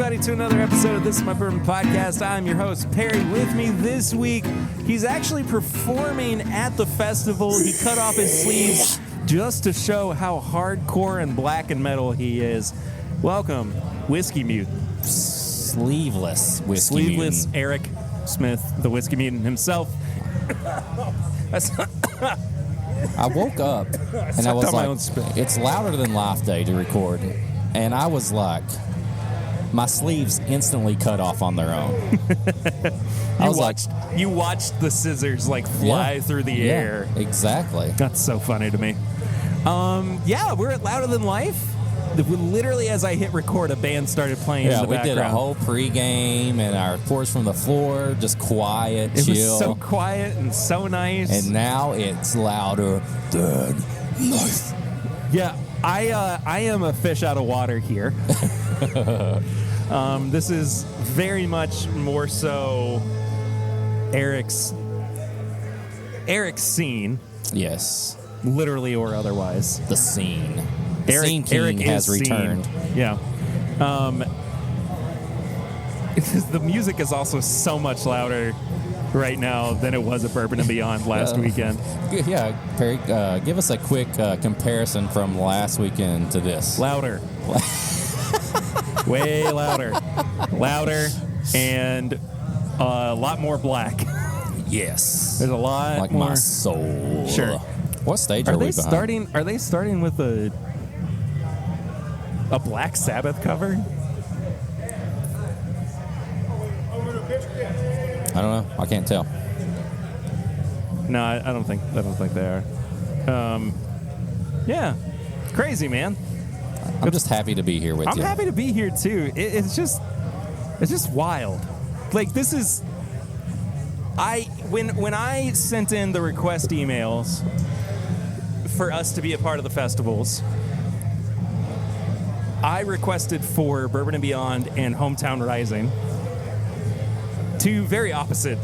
everybody, to another episode of This Is My Bourbon Podcast. I'm your host, Perry. With me this week, he's actually performing at the festival. He cut off his sleeves just to show how hardcore and black and metal he is. Welcome, Whiskey Mutant. Sleeveless Whiskey Sleeveless Mutant. Eric Smith, the Whiskey Mutant himself. I woke up and I was like, it's louder than Life Day to record. And I was like, my sleeves instantly cut off on their own. You watched the scissors fly through the air. Exactly. That's so funny to me. We're at Louder Than Life. Literally, as I hit record, a band started playing in the background. We did a whole pregame and our Pours from the Floor, just quiet, chill. It was so quiet and so nice. And now it's louder than life. Yeah, I am a fish out of water here. This is very much more so Eric's scene. Yes. Literally or otherwise. The scene. Eric has returned. Scene. Yeah. The music is also so much louder right now than it was at Bourbon and Beyond last weekend. Yeah, Perry, give us a quick comparison from last weekend to this. Louder. Way louder. Louder and a lot more black. Yes. There's a lot like more. My soul. Sure. What stage are we behind? Are they starting with a Black Sabbath cover? I don't know. I can't tell. No, I don't think they are. Yeah, crazy, man. I'm just happy to be here with you. I'm happy to be here too. It's just wild. This is. When I sent in the request emails for us to be a part of the festivals, I requested for Bourbon and Beyond and Hometown Rising, two very opposite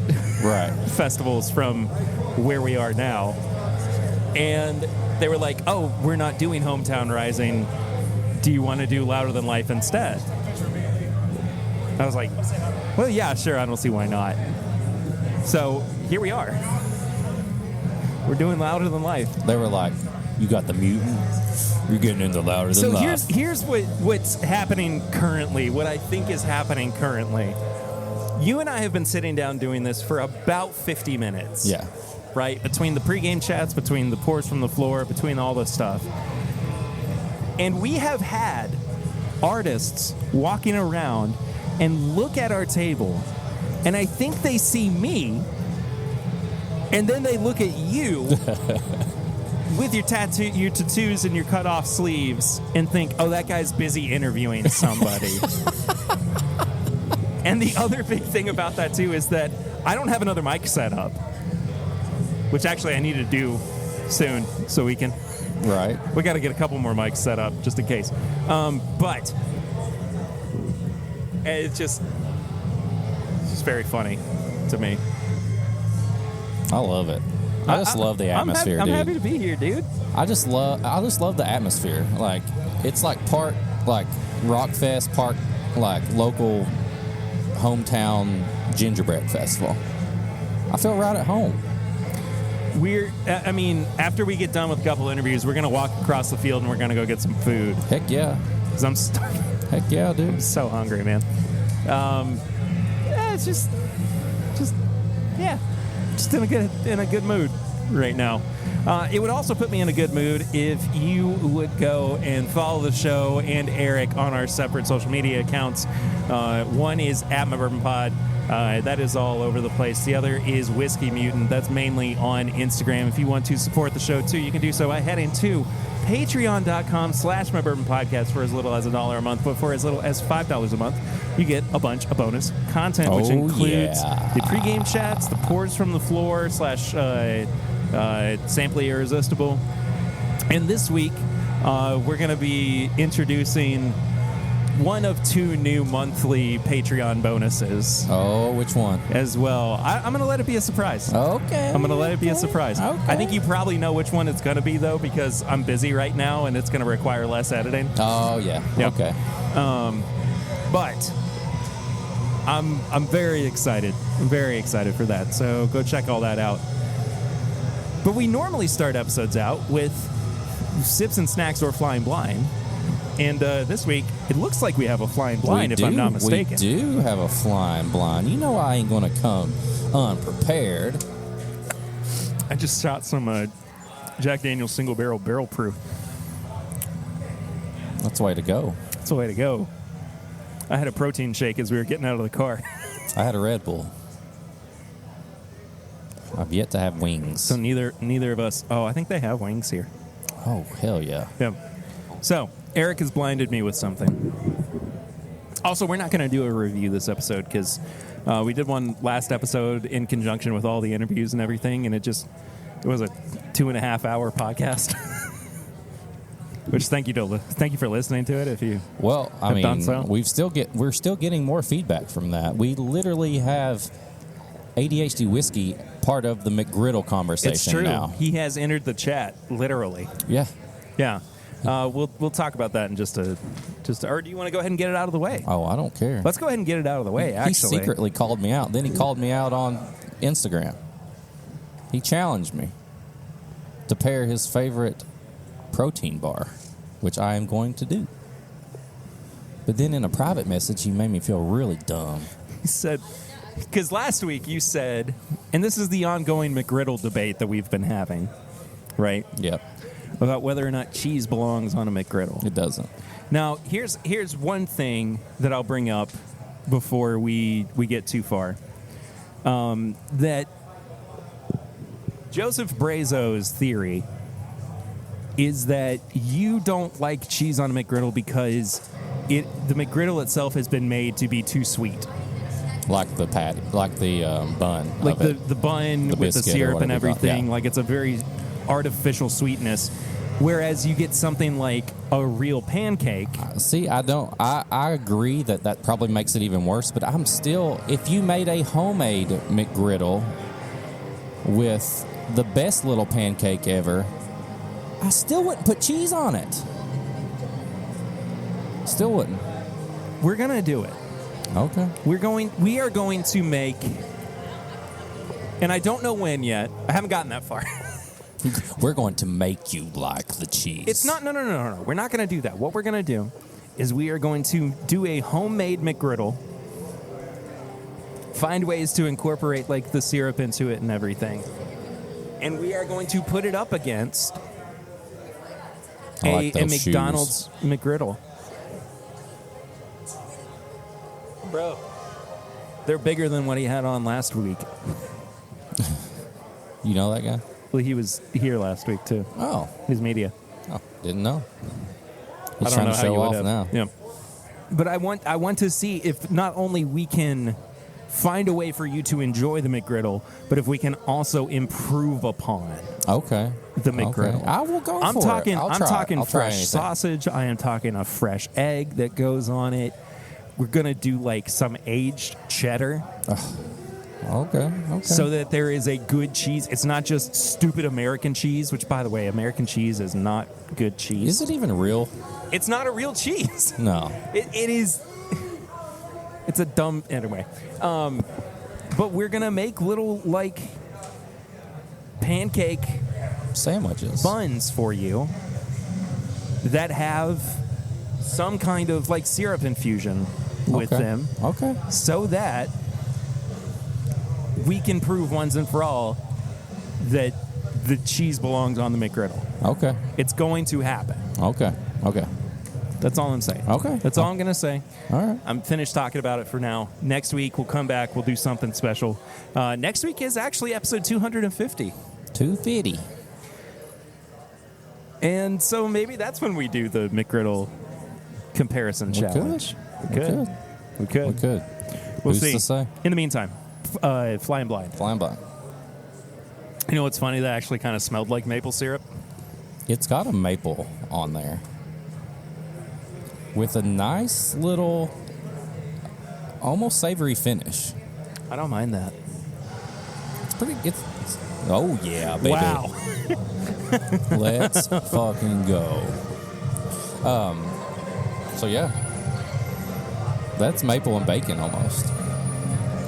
festivals from where we are now. And they were like, oh, we're not doing Hometown Rising. Do you want to do Louder Than Life instead? I was like, well, yeah, sure. I don't see why not. So here we are. We're doing Louder Than Life. They were like, you got the mutant. You're getting into Louder Than Life. So here's what's happening currently, what I think is happening currently. You and I have been sitting down doing this for about 50 minutes. Yeah. Right? Between the pregame chats, between the Pours from the Floor, between all this stuff. And we have had artists walking around and look at our table, and I think they see me, and then they look at you with your tattoos and your cut-off sleeves and think, oh, that guy's busy interviewing somebody. And the other big thing about that, too, is that I don't have another mic set up, which actually I need to do soon so we can... Right. We got to get a couple more mics set up just in case. But it's just very funny to me. I love it. I just love the atmosphere, I'm dude. happy to be here, dude. I just love the atmosphere. It's part rock fest, part local hometown gingerbread festival. I feel right at home. After we get done with a couple interviews, we're going to walk across the field and we're going to go get some food. Heck yeah. Because I'm starving. Heck yeah, dude. I'm so hungry, man. It's just in a good mood right now. It would also put me in a good mood if you would go and follow the show and Eric on our separate social media accounts. One is @MyBourbonPod. That is all over the place. The other is Whiskey Mutant. That's mainly on Instagram. If you want to support the show, too, you can do so by heading to patreon.com/MyBourbonPodcast for as little as $1 a month. But for as little as $5 a month, you get a bunch of bonus content, which includes the pregame chats, the Pours from the Floor / Samply Irresistible. And this week, we're going to be introducing one of two new monthly Patreon bonuses. Oh, which one? As well. I'm going to let it be a surprise. Okay. I'm going to let it be a surprise. Okay. I think you probably know which one it's going to be, though, because I'm busy right now and it's going to require less editing. Oh, yeah. Yep. Okay. But I'm very excited. I'm very excited for that. So go check all that out. But we normally start episodes out with Sips and Snacks or Flying Blind. And this week, it looks like we have a Flying Blind, if I'm not mistaken. We do have a Flying Blind. You know I ain't going to come unprepared. I just shot some Jack Daniel's Single Barrel Proof. That's the way to go. That's the way to go. I had a protein shake as we were getting out of the car. I had a Red Bull. I've yet to have wings. So neither of us... Oh, I think they have wings here. Oh, hell yeah. Yep. So, Eric has blinded me with something. Also, we're not going to do a review this episode because we did one last episode in conjunction with all the interviews and everything, and it was a 2.5-hour podcast. Which thank you for listening to it. If you done so. we're still getting more feedback from that. We literally have ADHD Whiskey part of the McGriddle conversation. It's true. Now. He has entered the chat literally. Yeah. Yeah. We'll talk about that in just or do you want to go ahead and get it out of the way? Oh, I don't care. Let's go ahead and get it out of the way. Actually, he secretly called me out. Then he called me out on Instagram. He challenged me to pair his favorite protein bar, which I am going to do. But then in a private message, he made me feel really dumb. He said, because last week you said, and this is the ongoing McGriddle debate that we've been having, right? Yep. About whether or not cheese belongs on a McGriddle. It doesn't. Now, here's one thing that I'll bring up before we get too far. That Joseph Brazo's theory is that you don't like cheese on a McGriddle because the McGriddle itself has been made to be too sweet. Like the patty, like the bun. Like the bun with the syrup and everything. Yeah. Like it's a very artificial sweetness. Whereas you get something like a real pancake. See, I agree that probably makes it even worse, but I'm still, if you made a homemade McGriddle with the best little pancake ever, I still wouldn't put cheese on it. Still wouldn't. We're going to do it. Okay. We are going to make, and I don't know when yet. I haven't gotten that far. We're going to make you like the cheese. It's not, no. We're not going to do that. What we're going to do is we are going to do a homemade McGriddle, find ways to incorporate like the syrup into it and everything. And we are going to put it up against a McDonald's McGriddle. Bro, they're bigger than what he had on last week. You know that guy? Well, he was here last week, too. Oh. His media. Oh, didn't know. He's I don't trying know to how show you would off have. now. Yeah. But I want to see if not only we can find a way for you to enjoy the McGriddle, but if we can also improve upon the McGriddle. Okay. I will go I'm for talking, it. I'm talking fresh sausage. I am talking a fresh egg that goes on it. We're going to do like some aged cheddar. Okay. So that there is a good cheese. It's not just stupid American cheese, which, by the way, American cheese is not good cheese. Is it even real? It's not a real cheese. No. It is. It's a dumb. Anyway. But we're going to make little, like, pancake sandwiches, buns for you that have some kind of, like, syrup infusion with them. Okay. So that we can prove once and for all that the cheese belongs on the McGriddle. Okay. It's going to happen. Okay. That's all I'm saying. Okay. That's all I'm going to say. All right. I'm finished talking about it for now. Next week, we'll come back. We'll do something special. Next week is actually episode 250. 250. And so maybe that's when we do the McGriddle comparison challenge. We could. We'll Who's see. to say? In the meantime, Flying Blind. You know what's funny? That actually kind of smelled like maple syrup. It's got a maple on there with a nice little, almost savory finish. I don't mind that. It's pretty. Oh yeah, baby! Wow. Let's fucking go. So yeah, that's maple and bacon almost.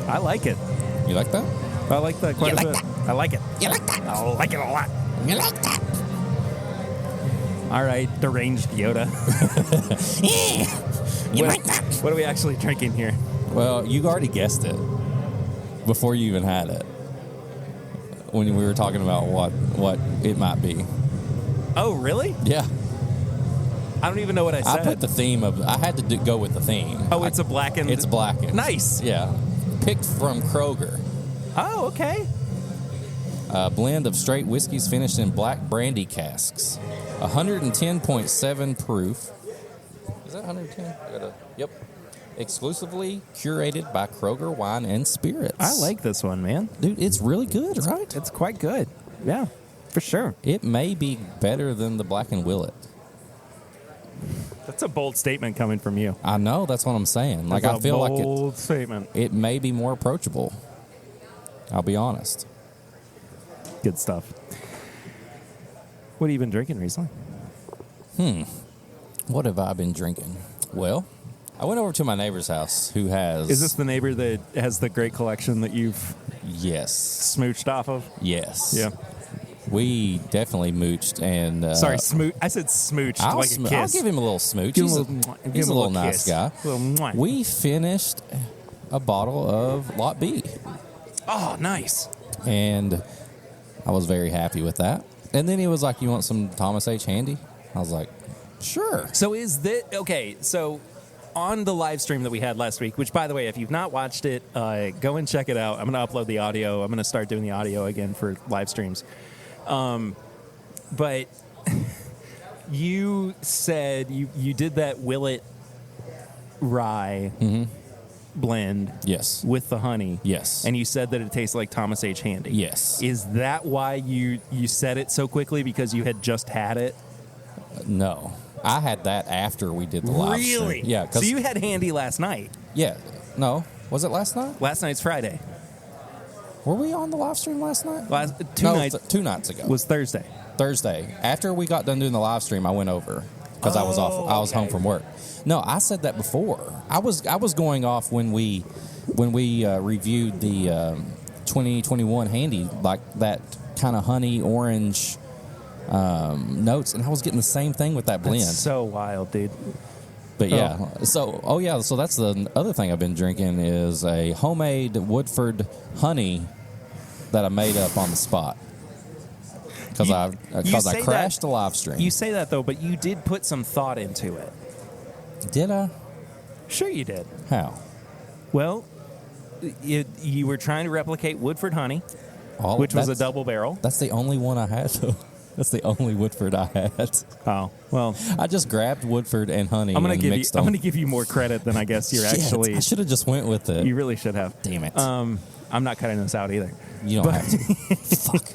I like it. You like that? I like that quite a bit. I like it. You like that? I like it a lot. You like that? All right, deranged Yoda. Yeah. You like that? What are we actually drinking here? Well, you already guessed it before you even had it. When we were talking about what it might be. Oh, really? Yeah. I don't even know what I said. I put the theme of. I had to go with the theme. Oh, it's a blackened. It's blackened. Nice. Yeah. Picked from Kroger. Oh, okay. A blend of straight whiskeys finished in black brandy casks. 110.7 proof. Is that 110? Yep. Exclusively curated by Kroger Wine and Spirits. I like this one, man. Dude, it's really good, right? It's quite good. Yeah, for sure. It may be better than the Black and Willet. That's a bold statement coming from you. I know, that's what I'm saying. Like, I feel like bold statement. it may be more approachable. I'll be honest. Good stuff. What have you been drinking recently? What have I been drinking? Well, I went over to my neighbor's house who has... Is this the neighbor that has the great collection that you've Yes. smooched off of? Yes. Yeah. We definitely mooched and... Sorry, smooch. I said smooched like a kiss. I'll give him a little smooch. Give him He's a a, little mwah. Give he's him a a little little nice kiss. guy. Little mwah. We finished a bottle of Lot B, Oh, nice. and I was very happy with that. And then he was like, "You want some Thomas H. Handy?" I was like, "Sure." So is this okay? So on the live stream that we had last week, which by the way, if you've not watched it, go and check it out. I'm going to upload the audio. I'm going to start doing the audio again for live streams. But you said you did that Willet rye blend Yes. with the honey. Yes. And you said that it tastes like Thomas H. Handy. Yes. Is that why you said it so quickly, because you had just had it? No, I had that after we did the live stream. Really? Yeah. So you had Handy last night. Yeah. No. Was it last night? Last night's Friday. Were we on the live stream last night? Two nights ago. was Thursday. Thursday. After we got done doing the live stream, I went over because I was off. I was home from work. No, I said that before. I was going off when we reviewed the 2021 Handy, like that kind of honey orange notes, and I was getting the same thing with that blend. That's so wild, dude. But yeah, so that's the other thing I've been drinking is a homemade Woodford honey that I made up on the spot because I crashed the live stream. You say that though, but you did put some thought into it. Did I? Sure, you did. How? Well, you were trying to replicate Woodford honey, which was a double barrel. That's the only one I had, though. That's the only Woodford I had. Oh well, I just grabbed Woodford and honey. I'm and mixed them. I'm gonna give you more credit than I guess you're actually. I should have just went with it. You really should have. Damn it. I'm not cutting this out either. You don't have to. Fuck.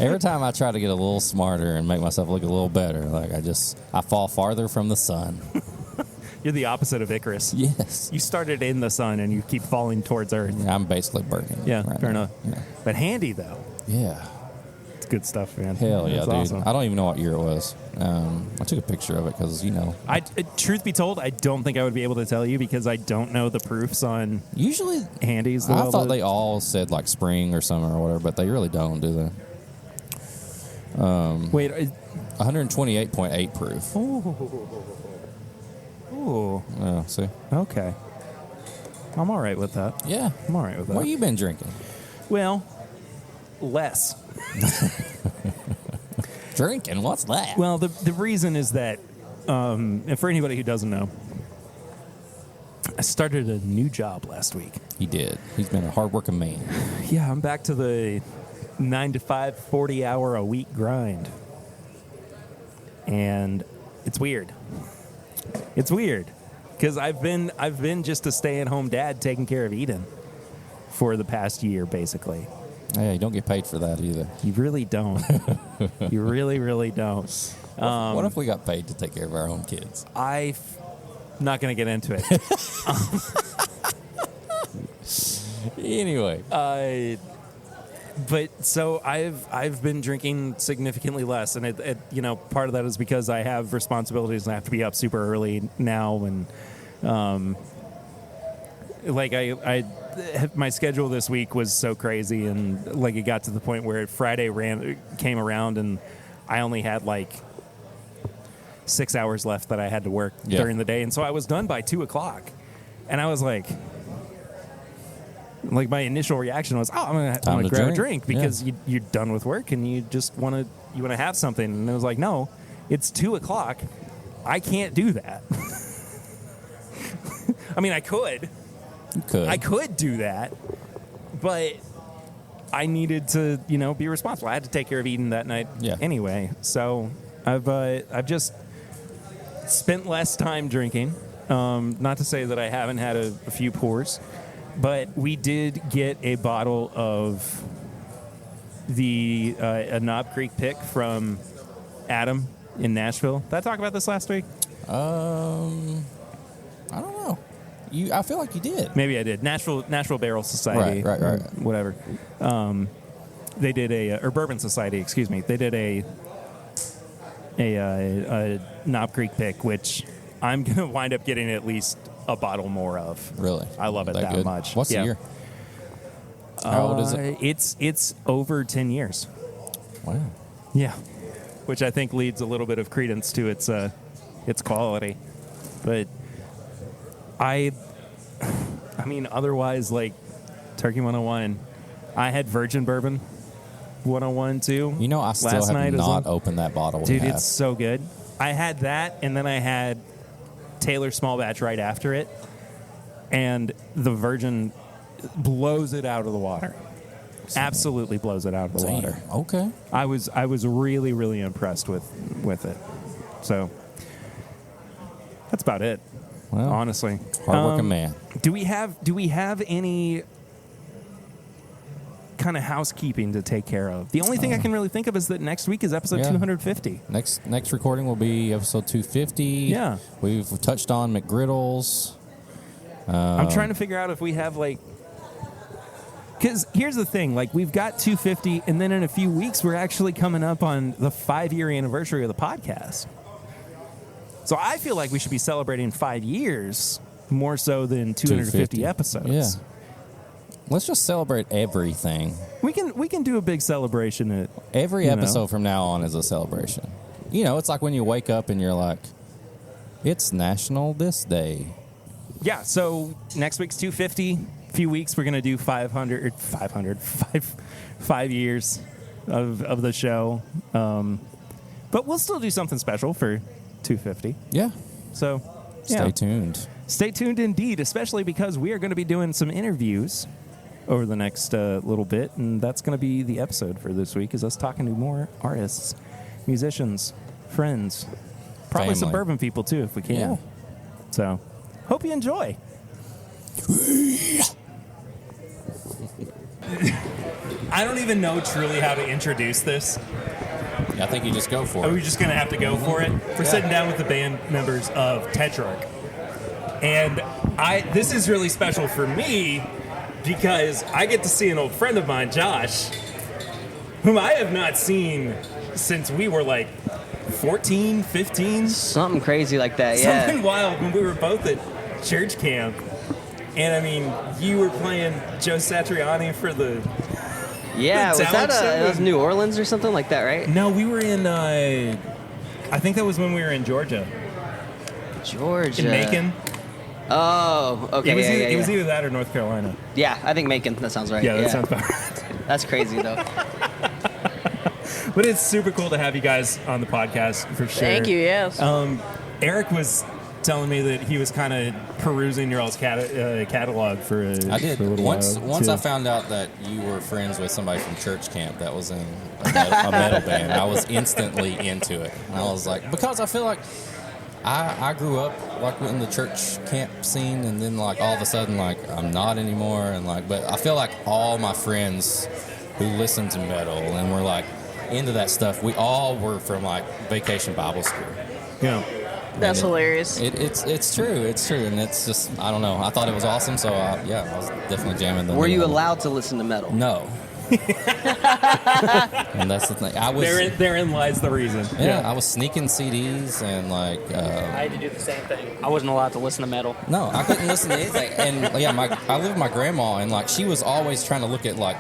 Every time I try to get a little smarter and make myself look a little better, like I fall farther from the sun. You're the opposite of Icarus. Yes. You started in the sun and you keep falling towards Earth. I'm basically burning. Yeah, right fair now. enough. Yeah. But Handy though, Yeah. it's good stuff, man. Hell yeah, That's dude. awesome. I don't even know what year it was. I took a picture of it because, Truth be told, I don't think I would be able to tell you because I don't know the proofs on usually Handy's. I thought they all said like spring or summer or whatever, but they really don't, do they? Wait. 128.8 proof. Ooh. Yeah, see? Okay. I'm all right with that. Yeah. I'm all right with that. What you been drinking? Well, less. Drinking? What's that? Well, the reason is that, and for anybody who doesn't know, I started a new job last week. He did. He's been a hardworking man. Yeah, I'm back to the 9 to 5, 40-hour a week grind. And it's weird. It's weird because I've been just a stay-at-home dad taking care of Eden for the past year, basically. Hey, you don't get paid for that either. You really don't. You really, really don't. What if we got paid to take care of our own kids? I'm not going to get into it. Anyway. But so I've been drinking significantly less, and part of that is because I have responsibilities and I have to be up super early now, and Like my schedule this week was so crazy, and like it got to the point where Friday came around, and I only had like 6 hours left that I had to work during the day, and so I was done by 2:00, and I was like my initial reaction was, I'm gonna grab a drink because you're done with work and you just want to have something, and it was like, no, it's 2:00, I can't do that. I mean, I could. I could do that, but I needed to, be responsible. I had to take care of Eden that night anyway. So I've just spent less time drinking. Not to say that I haven't had a few pours, but we did get a bottle of a Knob Creek pick from Adam in Nashville. Did I talk about this last week? I don't know. I feel like you did. Maybe I did. Nashville Barrel Society. Right. Whatever. They did or Bourbon Society, excuse me. They did a Knob Creek pick, which I'm going to wind up getting at least a bottle more of. Really? I love it that much. What's the year? How old is it? It's over 10 years. Wow. Yeah. Which I think leads a little bit of credence to its quality. But I mean, otherwise, like Turkey 101, I had Virgin Bourbon 101 too. I still have not opened that bottle. Dude, it's so good. I had that, and then I had Taylor Small Batch right after it, and the Virgin blows it out of the water. Absolutely blows it out of the water. Okay. I was really, really impressed with it. So that's about it. Well, honestly, hardworking man. Do we have any kind of housekeeping to take care of? The only thing I can really think of is that next week is episode 250. Next recording will be episode 250. Yeah, we've touched on McGriddles. I'm trying to figure out if we have because here's the thing, we've got 250, and then in a few weeks we're actually coming up on the 5-year anniversary of the podcast. So I feel like we should be celebrating 5 years more so than 250 episodes. Yeah. Let's just celebrate everything. We can do a big celebration at every episode from now on is a celebration. It's like when you wake up and you're like, it's National This Day. Yeah, so next week's 250. A few weeks we're going to do 5 years of the show. But we'll still do something special for 250. Yeah. So, stay tuned. Stay tuned indeed, especially because we are going to be doing some interviews over the next little bit, and that's going to be the episode for this week, is us talking to more artists, musicians, friends, probably some bourbon people too, if we can. Yeah. So, hope you enjoy. I don't even know truly how to introduce this. I think you just go for it. Are we just going to have to go for it? We're sitting down with the band members of Tetrarch. And this is really special for me because I get to see an old friend of mine, Josh, whom I have not seen since we were 14, 15. Something crazy like that, yeah. Something wild when we were both at church camp. And I mean, you were playing Joe Satriani for the... Yeah, was that was New Orleans or something like that, right? No, we were in, I think that was when we were in Georgia. Georgia. In Macon. Oh, okay. It was either that or North Carolina. Yeah, I think Macon. That sounds right. Yeah, that sounds about right. That's crazy, though. But it's super cool to have you guys on the podcast, for sure. Thank you, yes. Eric was telling me that he was kind of perusing your all's catalog for a I did. For a little once while, I found out that you were friends with somebody from church camp that was in a metal band, I was instantly into it. And I was like, because I feel like I grew up in the church camp scene, and then all of a sudden I'm not anymore, and but I feel like all my friends who listen to metal and were into that stuff, we all were from Vacation Bible School. Yeah. That's hilarious. It's true, and it's just, I don't know. I thought it was awesome, so I was definitely jamming. Were you allowed to listen to metal? No. And that's the thing. Therein lies the reason. Yeah, I was sneaking CDs and like. I had to do the same thing. I wasn't allowed to listen to metal. No, I couldn't listen to anything. And yeah, I lived with my grandma, and like she was always trying to look at like.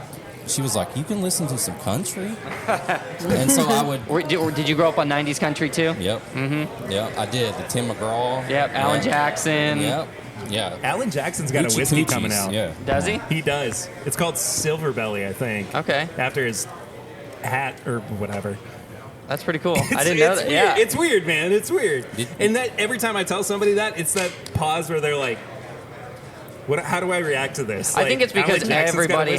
She was like, "You can listen to some country," and so I would. Did you grow up on '90s country too? Yep. Mm-hmm. Yep, I did. The Tim McGraw. Yep. Alan Jackson. Yep. Yeah. Alan Jackson's got a whiskey coming out. Yeah. Does he? He does. It's called Silver Belly, I think. Okay. After his hat or whatever. That's pretty cool. I didn't know that. Weird. Yeah. It's weird, man. It's weird. And that every time I tell somebody that, it's that pause where they're like, "What? How do I react to this?" I think it's because Alan Jackson's got a everybody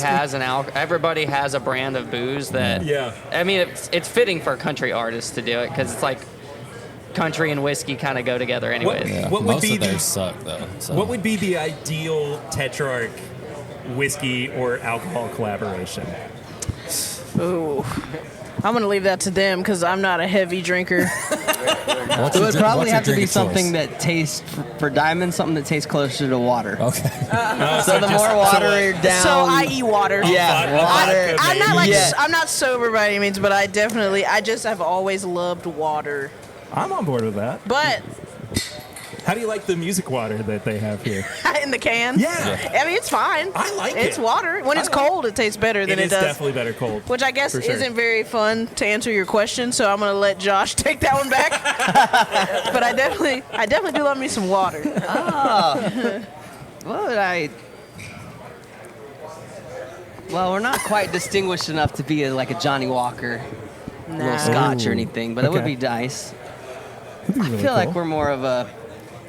whiskey? everybody has a brand of booze that. Yeah. I mean, it's fitting for country artists to do it because it's like country and whiskey kind of go together anyways. Yeah. What would Most be of theirs suck though. So. What would be the ideal Tetrarch whiskey or alcohol collaboration? Ooh. I'm going to leave that to them because I'm not a heavy drinker. It would probably have to be something that tastes, for diamonds, something that tastes closer to water. Okay. So the more water down. So I.e. water. Yeah, water. I'm not like Yeah. I'm not sober by any means, but I just have always loved water. I'm on board with that. But How do you like the music water that they have here? in the can, Yeah. I mean it's fine. I like it's it. water. When it's cold, it tastes better than It it is does. definitely better cold. Which I guess For sure. isn't very fun to answer your question, so I'm gonna let Josh take that one back. But I definitely do love me some water. What would I? Well, we're not quite distinguished enough to be like a Johnny Walker, little scotch or anything, but it would Okay. be nice. That'd be I really feel like cool. we're more of a.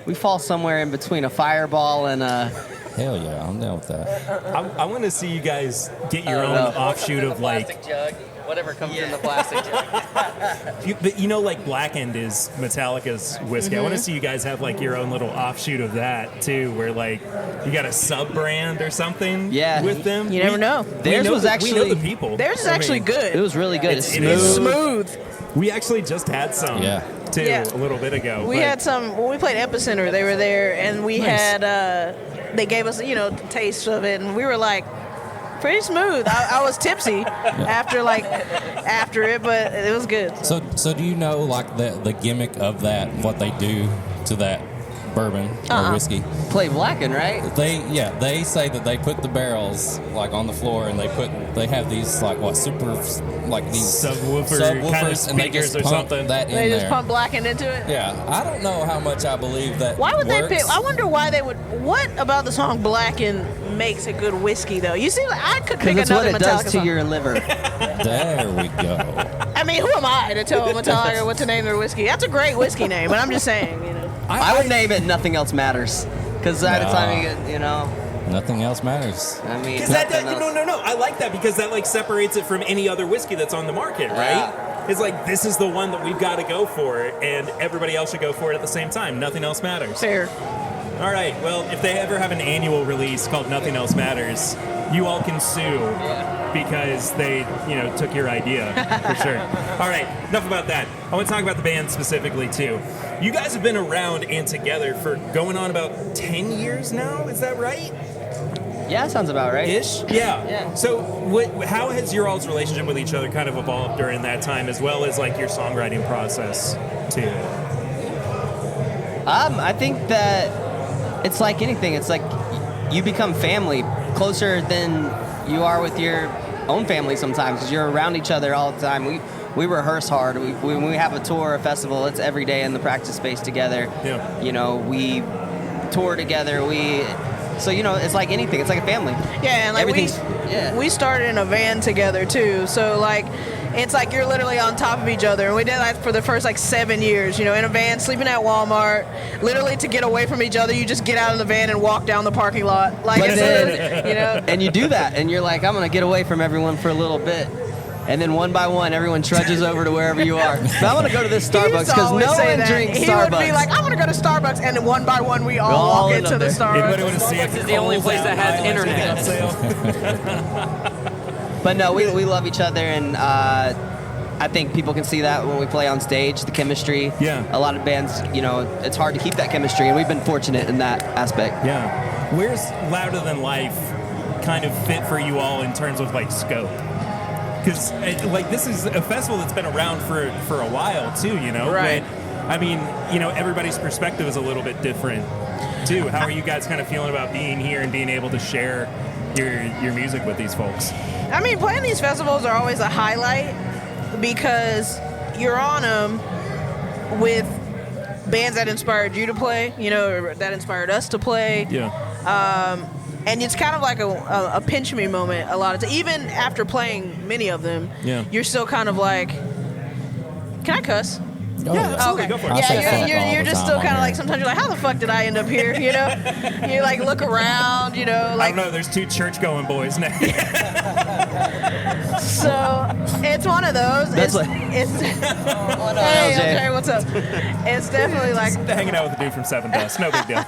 We fall somewhere in between a Fireball and a. Hell yeah, I'm down with that. I want to see you guys get your own offshoot of like, plastic jug, whatever comes in the plastic jug. you know, like Blackened is Metallica's whiskey. I want to see you guys have like your own little offshoot of that too, where like you got a sub brand or something with them. You never know. Theirs was we actually- know the people. Theirs is I actually mean, good. It was really good. It's- It's it is. smooth. Smooth. We actually just had some too a little bit ago. We had some when we played Epicenter. They were there, and we had they gave us taste of it, and we were like pretty smooth. I was tipsy after it, but it was good. So do you know like the gimmick of that? What they do to that bourbon or whiskey? Play Blackened, right? They say that they put the barrels like on the floor and they have these like these subwoofer kind of and they just speakers or pump something. that in They there. just pump Blackened into it. Yeah, I don't know how much I believe that. Why would works. they pick? I wonder why they would. What about the song Blackened makes a good whiskey though? You see, like, I could pick Because it's what another it does Metallica to song. your liver. There we go. I mean, who am I to tell Metallica what to name their whiskey? That's a great whiskey name, but I'm just saying, I would name it Nothing Else Matters. Because by the time you get, Nothing else matters. I mean, Because no, I like that because that like separates it from any other whiskey that's on the market, right? Yeah. It's like this is the one that we've got to go for, and everybody else should go for it at the same time. Nothing else matters. fair. All right. Well, if they ever have an annual release called Nothing Else Matters, you all can sue because they, took your idea for sure. All right. Enough about that. I want to talk about the band specifically too. You guys have been around and together for going on about 10 years now. Is that right? Yeah, that sounds about right. Ish? Yeah. So how has your all's relationship with each other kind of evolved during that time, as well as like your songwriting process too? I think that it's like anything. It's like you become family, closer than you are with your own family sometimes, because you're around each other all the time. We rehearse hard. When we have a tour or a festival, it's every day in the practice space together. Yeah. We tour together. So it's like anything. It's like a family. Yeah, and like Everything's- we started in a van together too. So like, it's like you're literally on top of each other. And we did that for the first 7 years. In a van, sleeping at Walmart. Literally to get away from each other, you just get out of the van and walk down the parking lot. Like But it's then- And you do that, and you're like, I'm gonna get away from everyone for a little bit. And then one by one, everyone trudges over to wherever you are. But I want to go to this He used Starbucks to because always no say one that. drinks He Starbucks. would be like, I want to go to Starbucks, and then one by one we all all walk end into up the there. Anybody want Starbucks. to see if Starbucks is the only place that has internet. But no, we love each other, and I think people can see that when we play on stage, the chemistry. Yeah. A lot of bands, it's hard to keep that chemistry, and we've been fortunate in that aspect. Yeah. Where's Louder Than Life kind of fit for you all in terms of like scope? Because like this is a festival that's been around for a while too, you know. Right. I mean, you know, everybody's perspective is a little bit different too. How are you guys kind of feeling about being here and being able to share your music with these folks? I mean, playing these festivals are always a highlight because you're on them with bands that inspired you to play, you know, or that inspired us to play. Yeah. And it's kind of like a pinch me moment a lot of times. Even after playing many of them, you're still kind of like, can I cuss? Oh, Yeah, absolutely. Go for it. Yeah, you're just still kind of like, sometimes you're like, how the fuck did I end up here? You know, you like look around, you know, like. I don't know. There's 2 church-going boys now. So it's one of those. That's It's Oh, no, hey, LJ. LJ, what's up? It's definitely like Hanging out with the dude from Seven Dust. No big deal.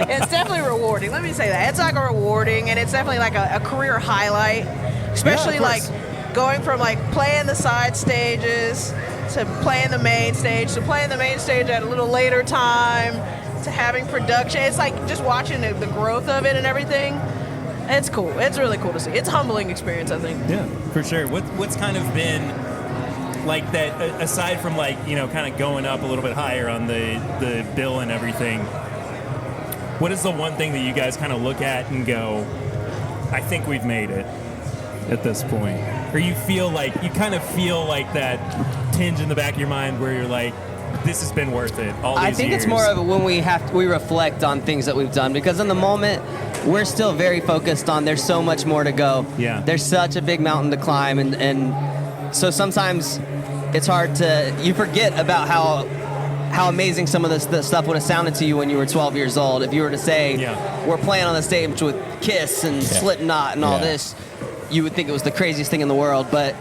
it's definitely rewarding. Let me say that. It's like a rewarding, and it's definitely like a career highlight, especially like going from like playing the side stages to playing the main stage to playing the main stage at a little later time to having production. It's like just watching the growth of it and everything. It's cool. It's really cool to see. It's a humbling experience, I think. Yeah, for sure. What's kind of been like that, aside from like, you know, kind of going up a little bit higher on the bill and everything, what is the one thing that you guys kind of look at and go, I think we've made it at this point? Or you kind of feel like that tinge in the back of your mind where you're like, this has been worth it all these I think years. it's more of when we reflect on things that we've done, because in the moment we're still very focused on there's so much more to go. Yeah. There's such a big mountain to climb, and so sometimes it's hard to, you forget about how amazing some of the stuff would have sounded to you when you were 12 years old. If you were to say, we're playing on the stage with Kiss and Slipknot and all this, you would think it was the craziest thing in the world, but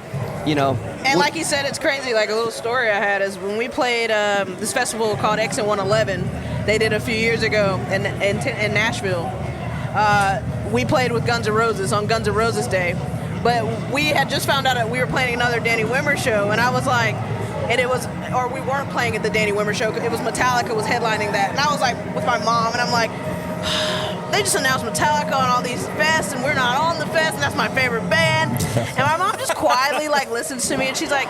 you know. And like you said, it's crazy. Like a little story I had is when we played this festival called X and 111. They did a few years ago in Nashville. We played with Guns N' Roses on Guns N' Roses Day, but we had just found out that we were playing another Danny Wimmer show, and I was like, or we weren't playing at the Danny Wimmer show. It was Metallica was headlining that, and I was like with my mom, and I'm like, they just announced Metallica on all these fests, and we're not on the fest, and that's my favorite band. And my mom just quietly like listens to me, and she's like,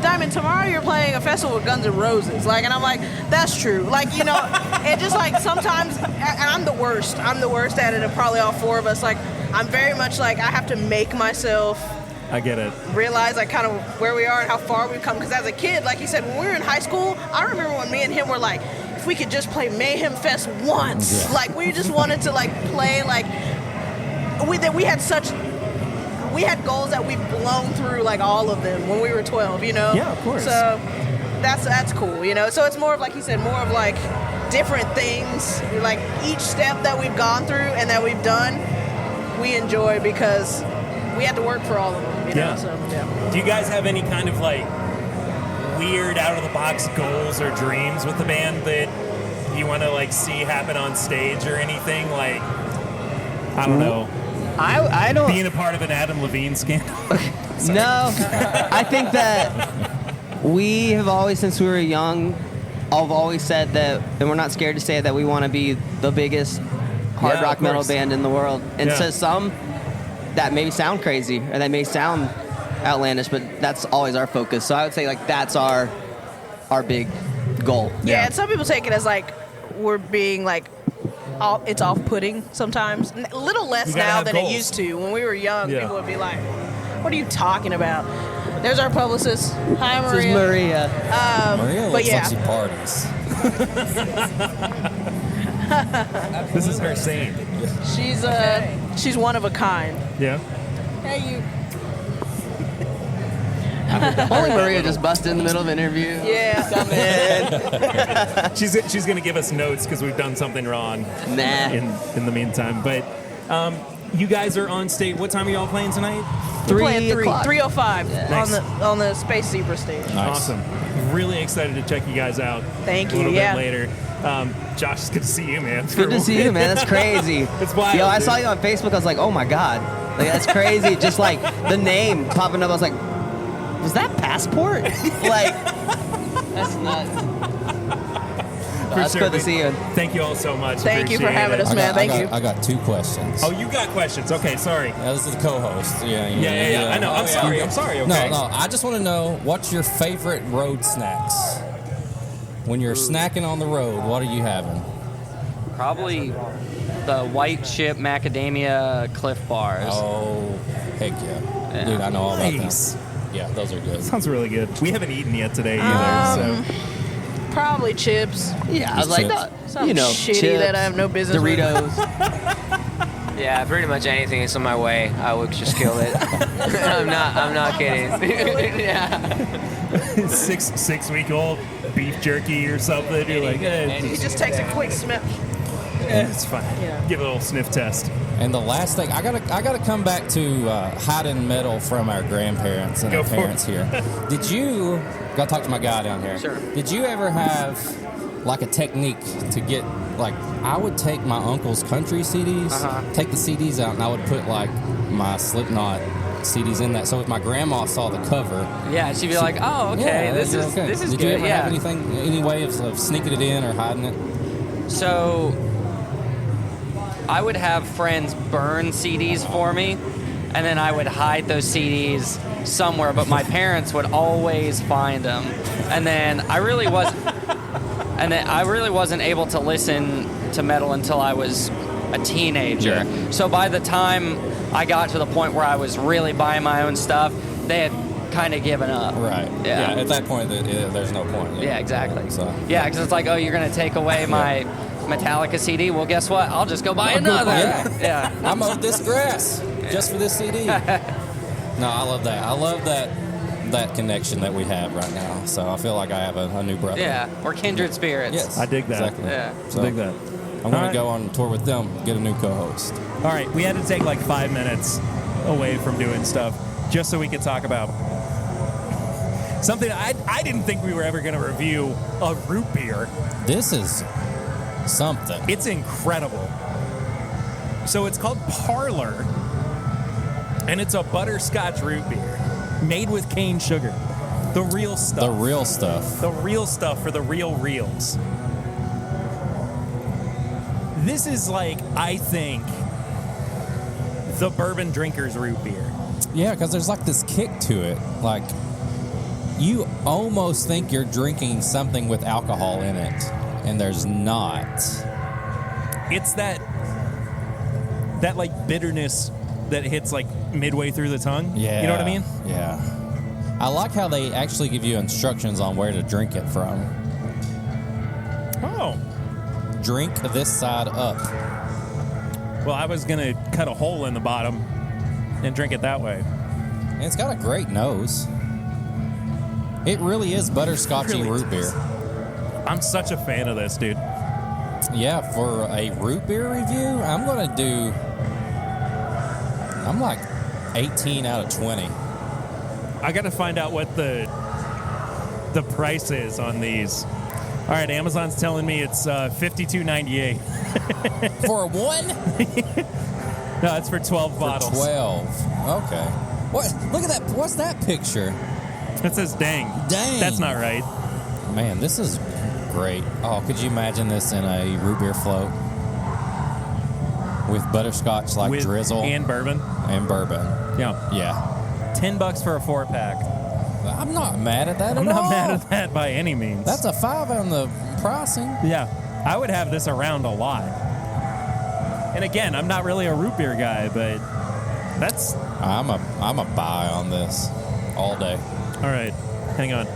Diamond, tomorrow you're playing a festival with Guns N' Roses. Like, and I'm like, that's true. Like, you know, it just like sometimes, and I'm the worst at it of probably all 4 of us. Like, I'm very much like, I have to make myself I get it. realize like kind of where we are and how far we've come. Because as a kid, like you said, when we were in high school, I remember when me and him were like, if we could just play Mayhem Fest once, like we just wanted to like play like we had goals that we've blown through like all of them when we were 12, you know. Yeah, of course. So that's cool, you know. So it's more of like you said, more of like different things, like each step that we've gone through and that we've done, we enjoy because we had to work for all of them, you know. So Do you guys have any kind of like weird out of the box goals or dreams with the band that you want to like see happen on stage or anything? Like, I don't know. I don't. Being a part of an Adam Levine scandal. No, I think that we have always, since we were young, I've always said that, and we're not scared to say it, that we want to be the biggest hard rock metal band in the world. And to some, that may sound crazy or that may sound outlandish, but that's always our focus. So I would say like that's our big goal. Yeah, and some people take it as like we're being like it's off-putting sometimes. A little less now than it used to. When we were young, people would be like, "What are you talking about?" There's our publicist. Hi, Maria. This is Maria. Maria looks like she parties. This is her scene. She's one of a kind. Yeah. Hey, you. Only Maria just busted in the middle of an interview. Yeah. Come in. She's gonna give us notes because we've done something wrong. Nah. In the meantime, but you guys are on stage. What time are y'all playing tonight? 3:05 on the Space Zebra stage. Nice. Awesome. Really excited to check you guys out. Thank A you. little bit later. Josh, it's good to see you, man. It's good to see you, man. That's crazy. It's wild. Yo, I dude. saw you on Facebook. I was like, oh my God. Like, that's crazy. Just like the name popping up. I was like, was that Passport? Like, that's nuts. It's good to see you. Thank you all so much. Thank you for Appreciate having it. us, man. Thank you. I got 2 questions. Oh, you got questions. Okay, sorry. Yeah, this is the co-host. Yeah. I know. I'm sorry. I'm sorry. Okay. No. I just want to know, what's your favorite road snacks? When you're snacking on the road, what are you having? Probably the white chip macadamia Cliff Bars. Oh, heck yeah. Dude, I know all about Nice. them. Yeah, those are good. Sounds really good. We haven't eaten yet today either. So Probably chips. Yeah, I was like, Chips. Something shitty chips, that I have no business with. Doritos. Yeah, pretty much anything that's in my way, I would just kill it. I'm not kidding. Yeah. 6-week-old beef jerky or something. You're like, He just takes a quick smell. it's fine. Give it a little sniff test. And the last thing, I gotta come back to hiding metal from our grandparents and Go our for parents it. here. Did you? Gotta talk to my guy down here. Sure. Did you ever have like a technique to get like? I would take my uncle's country CDs, take the CDs out, and I would put like my Slipknot CDs in that. So if my grandma saw the cover, Yeah, she'd be like, "Oh, okay, yeah, this you're is okay. this is Did good." you ever yeah. have any way of sneaking it in or hiding it? So I would have friends burn CDs for me, and then I would hide those CDs somewhere, but my parents would always find them. And then I really wasn't able to listen to metal until I was a teenager. Yeah. So by the time I got to the point where I was really buying my own stuff, they had kind of given up. Right. Yeah. At that point, there's no point. Yeah, exactly. So. Yeah, because it's like, oh, you're going to take away my Metallica CD? Well, guess what? I'll just go buy another. Yeah. I mowed this grass just for this CD. No, I love that. I love that connection that we have right now. So I feel like I have a new brother. Yeah, or kindred spirits. Yes. I dig that. Exactly. Yeah. So I dig that. I'm All going right. to go on tour with them, get a new co-host. All right, we had to take like 5 minutes away from doing stuff just so we could talk about something I didn't think we were ever going to review, a root beer. This is something. It's incredible. So it's called Parlor, and it's a butterscotch root beer made with cane sugar. The real stuff. The real stuff. The real stuff for the real reals. This is like, I think, the bourbon drinker's root beer. Yeah, because there's like this kick to it. Like, you almost think you're drinking something with alcohol in it, and there's not. It's that like bitterness that hits like midway through the tongue. Yeah. You know what I mean? Yeah. I like how they actually give you instructions on where to drink it from. Oh. Drink this side up. Well, I was going to cut a hole in the bottom and drink it that way. And it's got a great nose. It really is butterscotchy Really root beer. does. I'm such a fan of this, dude. Yeah, for a root beer review, I'm going to do... I'm like 18 out of 20. I got to find out what the price is on these. All right, Amazon's telling me it's $52.98. For one? No, it's for 12 bottles. 12. Okay. What? Look at that. What's that picture? It says dang. Dang. That's not right. Man, this is great. Oh, could you imagine this in a root beer float? With butterscotch like With drizzle and bourbon. and bourbon. Yeah. Yeah. $10 for a 4-pack. I'm not mad at that I'm at not all. mad at that by any means. That's a 5 on the pricing. Yeah. I would have this around a lot. And again, I'm not really a root beer guy, but that's I'm a buy on this all day. all right. Hang on.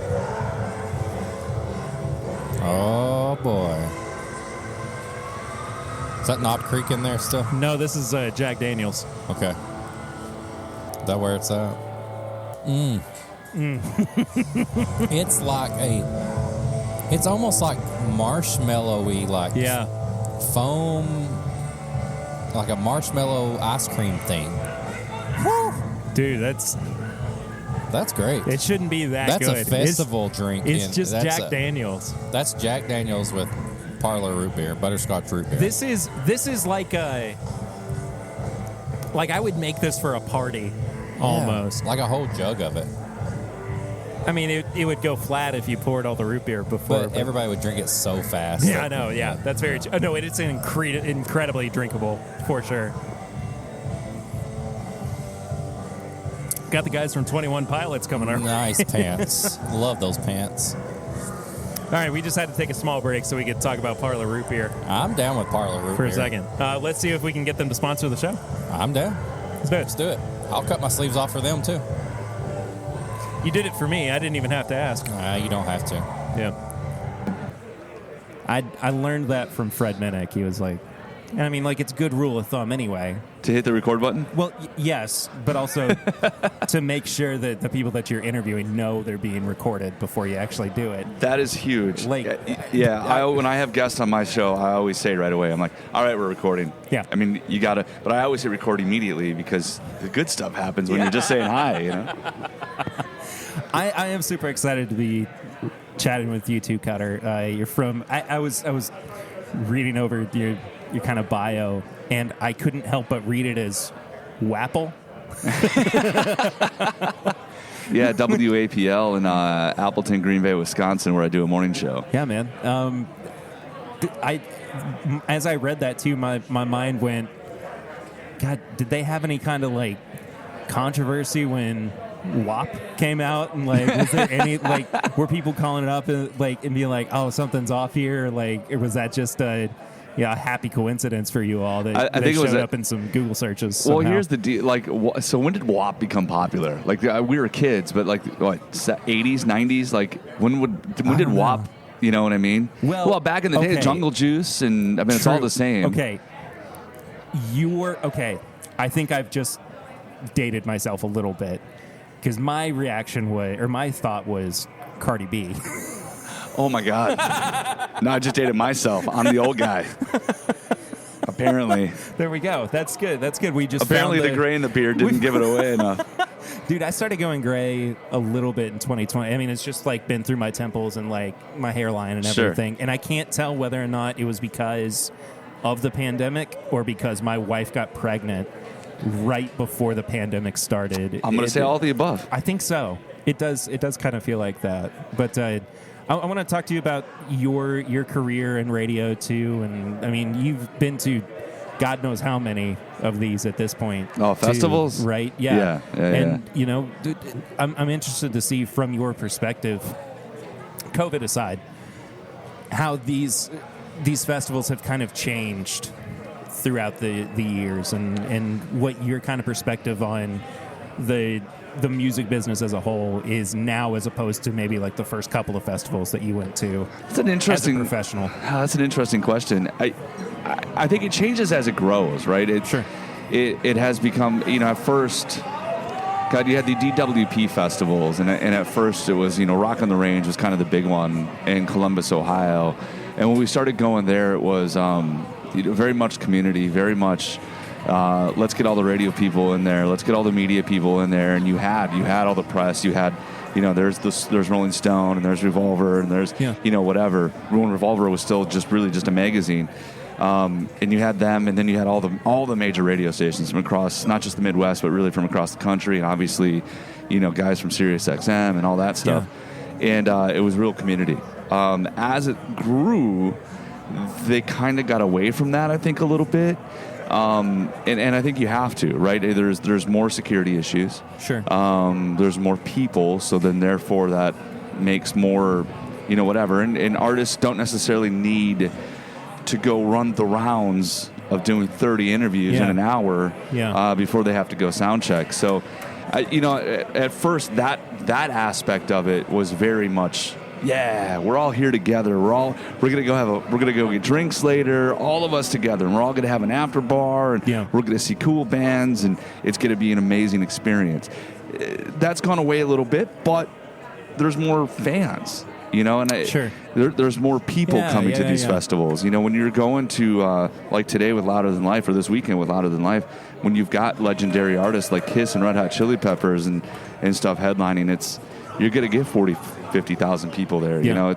Oh boy. Is that Knob Creek in there still? No, this is Jack Daniels. Okay. Is that where it's at? It's like it's almost like marshmallowy, like Yeah. foam, like a marshmallow ice cream thing. Dude, that's great. it shouldn't be that That's good. a festival drink. It's just that's Jack Daniels. That's Jack Daniels with Parlor root beer, butterscotch root beer. This is like a I would make this for a party almost. like a whole jug of it. I mean, it would go flat if you poured all the root beer before. But everybody would drink it so fast. Yeah, I know. Yeah, that's very true. No, it's incredibly drinkable, for sure. Got the guys from 21 Pilots coming our way. Nice pants. Love those pants. All right, we just had to take a small break so we could talk about Parlor Root Beer I'm down with Parlor Root for Beer. a second. Let's see if we can get them to sponsor the show. I'm down. Let's do it. Let's do it. I'll cut my sleeves off for them, too. You did it for me. I didn't even have to ask. You don't have to. Yeah. I learned that from Fred Minnick. He was like, and I mean, like, it's good rule of thumb anyway. To hit the record button? Well, yes, but also to make sure that the people that you're interviewing know they're being recorded before you actually do it. That is huge. Like, when I have guests on my show, I always say right away, I'm like, all right, we're recording. Yeah. I mean, you got to, but I always hit record immediately because the good stuff happens when you're just saying hi, you know? I am super excited to be chatting with you too, Cutter. You're from, I was reading over your kind of bio, and I couldn't help but read it as Wapple. Yeah, WAPL in Appleton, Green Bay, Wisconsin, where I do a morning show. Yeah, man. As I read that too, my mind went, God, did they have any kind of like controversy when WAP came out, and like was there any like were people calling it up and being like, oh, something's off here, like, or was that just a happy coincidence for you all that I think it showed was up in some Google searches somehow? Well, here's the deal. Like, so when did WAP become popular? Like, we were kids, but like what, 80s, 90s? Like, when did WAP? You know what I mean? Well, back in the day, Jungle Juice, and I mean, it's all the same. Okay, I think I've just dated myself a little bit. Because my reaction was, or my thought was, Cardi B. Oh my God! No, I just dated myself. I'm the old guy. Apparently. There we go. That's good. That's good. We just apparently found the gray in the beard didn't give it away enough. Dude, I started going gray a little bit in 2020. I mean, it's just like been through my temples and like my hairline and everything. Sure. And I can't tell whether or not it was because of the pandemic or because my wife got pregnant right before the pandemic started. I'm going to say all the above. I think so. It does kind of feel like that. But I want to talk to you about your career in radio too. And I mean, you've been to God knows how many of these at this point. Oh, festivals? Too, right? Yeah. And yeah. You know, I'm interested to see from your perspective, COVID aside, how these festivals have kind of changed throughout the years, and what your kind of perspective on the music business as a whole is now, as opposed to maybe like the first couple of festivals that you went to. That's an interesting as a professional. That's an interesting question. I think it changes as it grows, right? Sure. It has become, you know, at first, God, you had the DWP festivals, and at first it was, you know, Rock on the Range was kind of the big one in Columbus, Ohio, and when we started going there, it was very much community, very much let's get all the radio people in there, let's get all the media people in there, and you had all the press, you had, you know, there's Rolling Stone, and there's Revolver, and there's you know, whatever. When Revolver was still just a magazine, and you had them, and then you had all the major radio stations from across, not just the Midwest, but really from across the country, and obviously, you know, guys from Sirius XM and all that stuff, and it was real community. As it grew, they kind of got away from that, I think, a little bit. And I think you have to, right? There's more security issues. Sure. There's more people, so then therefore that makes more, you know, whatever. And artists don't necessarily need to go run the rounds of doing 30 interviews in an hour before they have to go sound check. So, you know, at first that aspect of it was very much, yeah, we're all here together. We're gonna go get drinks later, all of us together, and we're all gonna have an after bar, and we're gonna see cool bands, and it's gonna be an amazing experience. That's gone away a little bit, but there's more fans, you know, and there's more people coming to these festivals. You know, when you're going to like today with Louder Than Life, or this weekend with Louder Than Life, when you've got legendary artists like Kiss and Red Hot Chili Peppers and stuff headlining, you're gonna get 50,000 people there, you know.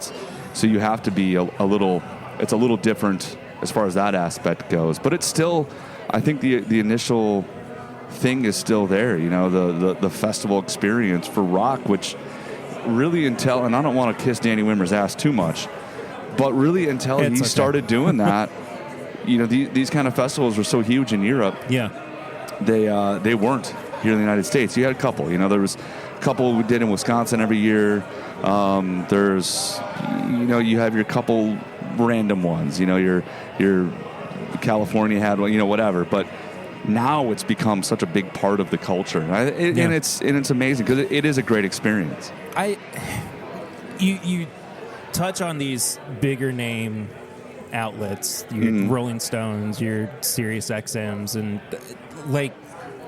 So you have to be it's a little different as far as that aspect goes, but it's still, I think the initial thing is still there, you know, the festival experience for rock, which really until, and I don't want to kiss Danny Wimmer's ass too much, but really until he started doing that, these kind of festivals were so huge in Europe. Yeah. They weren't here in the United States. You had a couple. There was a couple we did in Wisconsin every year. There's, you have your couple random ones. Your California had one. Whatever. But now it's become such a big part of the culture, and it's amazing because it is a great experience. You touch on these bigger name outlets, your Rolling Stones, your Sirius XMs, and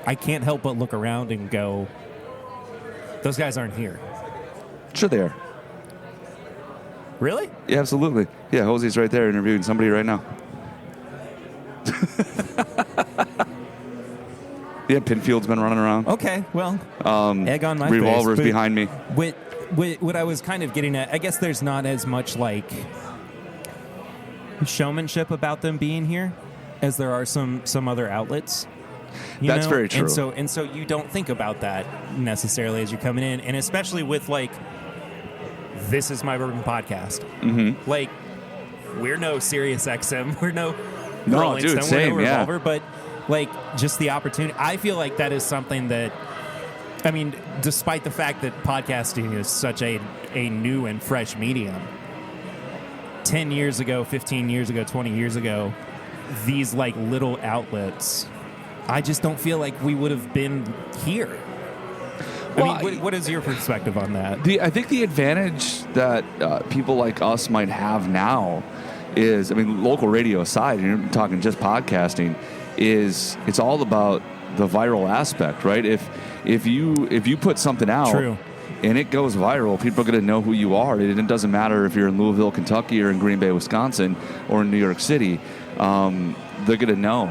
I can't help but look around and go, those guys aren't here. Sure they are. Really? Yeah, absolutely. Yeah, Hosey's right there interviewing somebody right now. Yeah, Pinfield's been running around. Okay, well, egg on my Revolver's face. behind me. What I was kind of getting at, I guess there's not as much showmanship about them being here as there are some other outlets. That's very true. And so you don't think about that necessarily as you're coming in, and especially with this is my Bourbon podcast. Mm-hmm. We're no Sirius XM, we're no Rolling Stone, same, we're no Revolver, but just the opportunity. I feel like that is something that, despite the fact that podcasting is such a new and fresh medium, 10 years ago, 15 years ago, 20 years ago, these little outlets, I just don't feel like we would have been here. What is your perspective on that? I think the advantage that people like us might have now is, local radio aside, and you're talking just podcasting, it's all about the viral aspect, right? If you put something out, True, and it goes viral, people are going to know who you are. And it doesn't matter if you're in Louisville, Kentucky, or in Green Bay, Wisconsin, or in New York City. They're going to know.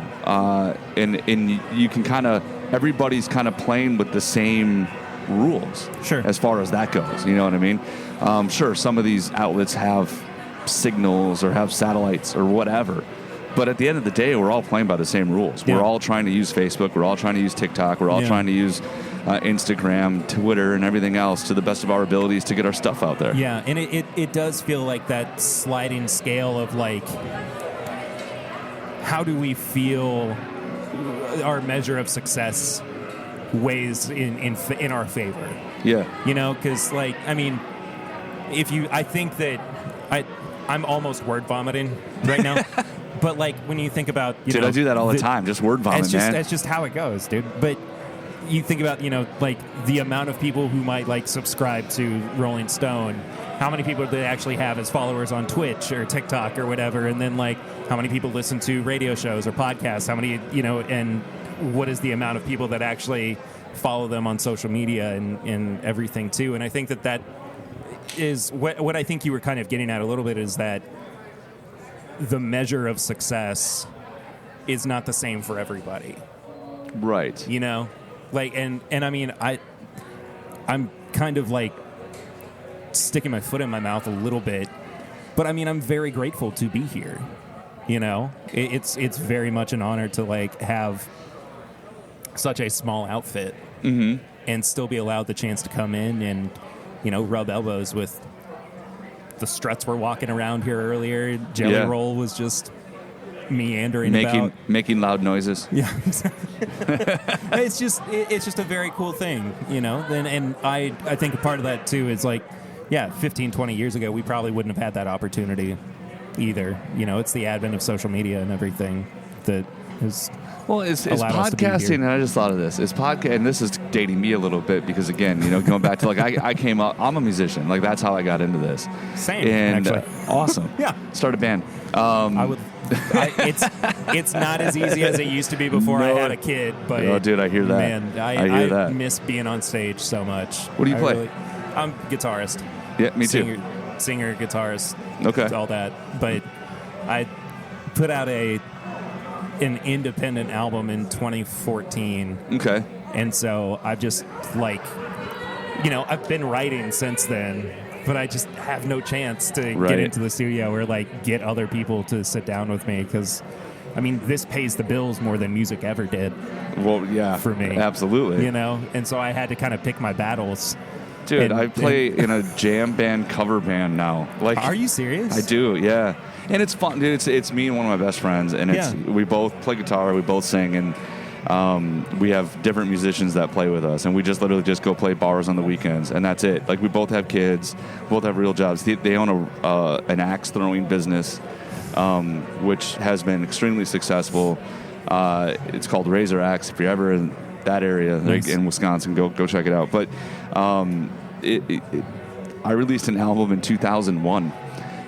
And you can everybody's kind of playing with the same rules. Sure. As far as that goes. You know what I mean? Sure, some of these outlets have signals or have satellites or whatever. But at the end of the day, we're all playing by the same rules. Yeah. We're all trying to use Facebook. We're all trying to use TikTok. We're all trying to use Instagram, Twitter, and everything else to the best of our abilities to get our stuff out there. Yeah, and it does feel like that sliding scale of how do we feel our measure of success weighs in our favor. Yeah. Because I think that I'm almost word vomiting right now. But when you think about, dude, I do that all the time. Just word vomit, man. That's just how it goes, dude. But you think about, the amount of people who might subscribe to Rolling Stone, how many people do they actually have as followers on Twitch or TikTok or whatever, and then how many people listen to radio shows or podcasts, how many, and what is the amount of people that actually follow them on social media and everything too. And I think that is what I think you were kind of getting at a little bit, is that the measure of success is not the same for everybody. Right. I'm kind of sticking my foot in my mouth a little bit, but I'm very grateful to be here. It's very much an honor to have such a small outfit and still be allowed the chance to come in and, rub elbows with the struts were walking around here earlier. Jelly Roll was just meandering making loud noises. Yeah, it's just a very cool thing, And I think a part of that too is 15, 20 years ago we probably wouldn't have had that opportunity either. It's the advent of social media and everything that has is allowed podcasting. us to be here. And I just thought of this. Is podcast, and this is dating me a little bit because again, going back to I came up. I'm a musician. That's how I got into this. Same, and actually. Awesome. Yeah. Start a band. I would. It's not as easy as it used to be before I had a kid. But oh, dude, I hear that. Man, I miss being on stage so much. What do you play? I'm guitarist. Yeah, me too. Singer, guitarist. Okay. All that. But I put out an independent album in 2014. Okay. And so I've just I've been writing since then. But I just have no chance to get into the studio or get other people to sit down with me because, this pays the bills more than music ever did. Well, yeah, for me, absolutely. And so I had to kind of pick my battles. Dude, I play in a jam band cover band now. Like, are you serious? I do, yeah. And it's fun, dude. It's me and one of my best friends, and we both play guitar, we both sing, and we have different musicians that play with us, and we just literally just go play bars on the weekends, and that's it. Like, we both have kids, both have real jobs. They own an axe throwing business, which has been extremely successful. It's called Razor Axe. If you're ever in that area, nice. In Wisconsin, go check it out. But I released an album in 2001,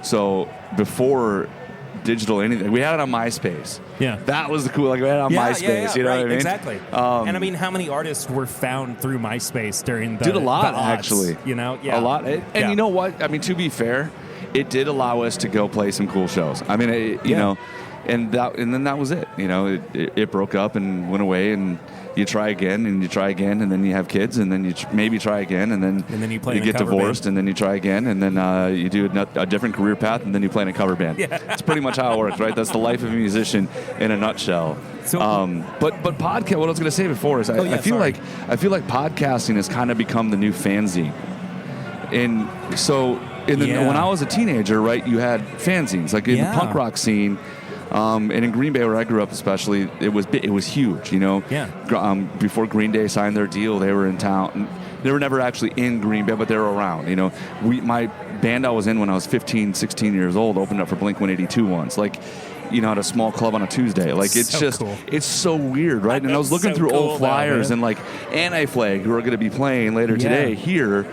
so before digital anything, we had it on MySpace. Yeah, that was the cool. Like, we had it on MySpace. You know what I mean? Exactly. And I mean, how many artists were found through MySpace during the a lot, the odds, actually. You know, a lot. And you know what? I mean, to be fair, it did allow us to go play some cool shows. I mean, you know. And then that was it. You know, it broke up and went away, and you try again, and you try again, and then you have kids, and then you maybe try again, and then you play you get divorced, and then you try again, and then you do a different career path, and then you play in a cover band. Yeah. It's pretty much how it works, right? That's the life of a musician in a nutshell. So, but podcast. What I was going to say before is I feel like podcasting has kind of become the new fanzine, and so when I was a teenager, right, you had fanzines like in the punk rock scene. And in Green Bay, where I grew up especially, it was huge, you know. Yeah. Before Green Day signed their deal, they were in town. They were never actually in Green Bay, but they were around, you know. My band I was in when I was 15, 16 years old opened up for Blink-182 once. Like, you know, at a small club on a Tuesday. Like, it's so just, cool. It's so weird, right? And I was looking through old flyers and, like, Anti-Flag, who are going to be playing later today here,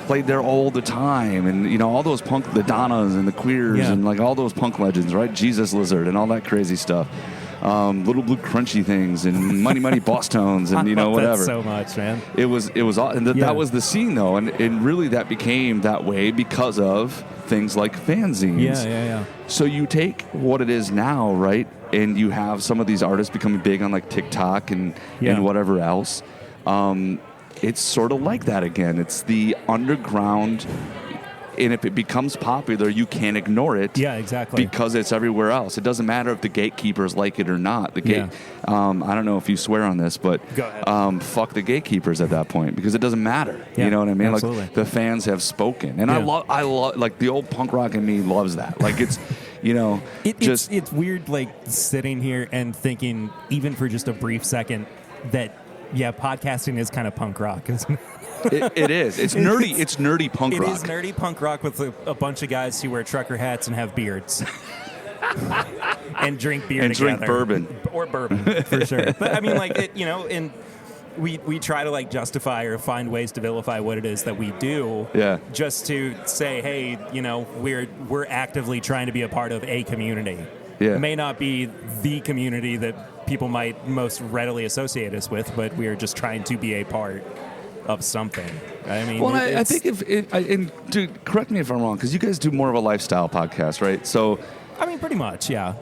played there all the time, and you know, all those punk, the Donnas and the Queers, and like all those punk legends, right? Jesus Lizard and all that crazy stuff, Little Blue Crunchy things and Money Boss Tones, and you know, whatever. So much, man. It was, and that was the scene though, and really that became that way because of things like fanzines. Yeah. So you take what it is now, right, and you have some of these artists becoming big on like TikTok and whatever else. It's sort of like that again. It's the underground, and if it becomes popular, you can't ignore it. Yeah, exactly. Because it's everywhere else. It doesn't matter if the gatekeepers like it or not. I don't know if you swear on this, but go ahead. Fuck the gatekeepers at that point, because it doesn't matter. Yeah, you know what I mean? absolutely. Like, the fans have spoken, and I love like the old punk rock in me loves that. Like, it's. You know, it's weird, like sitting here and thinking, even for just a brief second, that. Yeah, podcasting is kind of punk rock, isn't it? It is. It's nerdy. It's nerdy punk rock. It is nerdy punk rock with a bunch of guys who wear trucker hats and have beards. And drink beer and together. Drink bourbon. Or bourbon, for sure. But I mean, like, you know, and we try to like justify or find ways to vilify what it is that we do. Yeah. Just to say, hey, you know, we're actively trying to be a part of a community. Yeah. It may not be the community that people might most readily associate us with, but we are just trying to be a part of something. I mean, well, I think and dude, correct me if I'm wrong, because you guys do more of a lifestyle podcast, right? So, I mean, pretty much, yeah.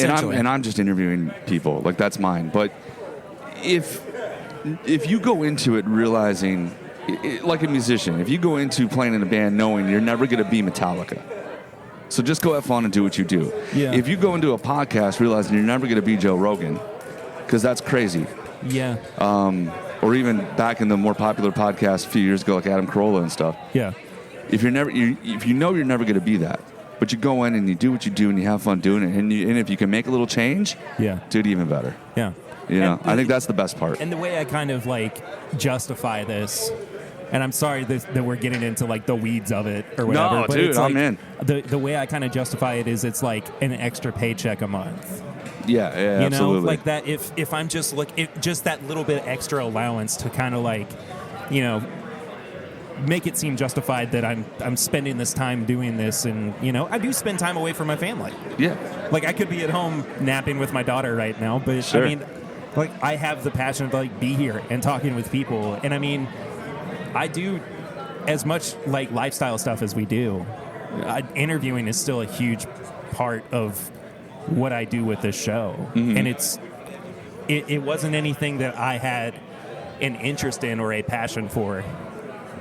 And I'm just interviewing people, like that's mine. But if you go into it realizing, like a musician, if you go into playing in a band knowing you're never going to be Metallica. So just go have fun and do what you do. Yeah. If you go into a podcast realizing you're never going to be Joe Rogan, because that's crazy. Yeah. Or even back in the more popular podcasts a few years ago, like Adam Carolla and stuff. Yeah. If you know you're never going to be that, but you go in and you do what you do and you have fun doing it, and if you can make a little change, do it even better. Yeah. You know, I think that's the best part. And the way I kind of like justify this. And I'm sorry that we're getting into like the weeds of it or whatever. No, but dude, it's like, I'm in. The way I kind of justify it is it's like an extra paycheck a month. Yeah, you absolutely. know, like that. If I'm just just that little bit extra allowance to kind of like, you know, make it seem justified that I'm spending this time doing this, and you know, I do spend time away from my family. Yeah. Like I could be at home napping with my daughter right now, but sure. I mean, like I have the passion to like be here and talking with people, and I mean. I do as much like lifestyle stuff as we do. Interviewing is still a huge part of what I do with this show. Mm-hmm. And it wasn't anything that I had an interest in or a passion for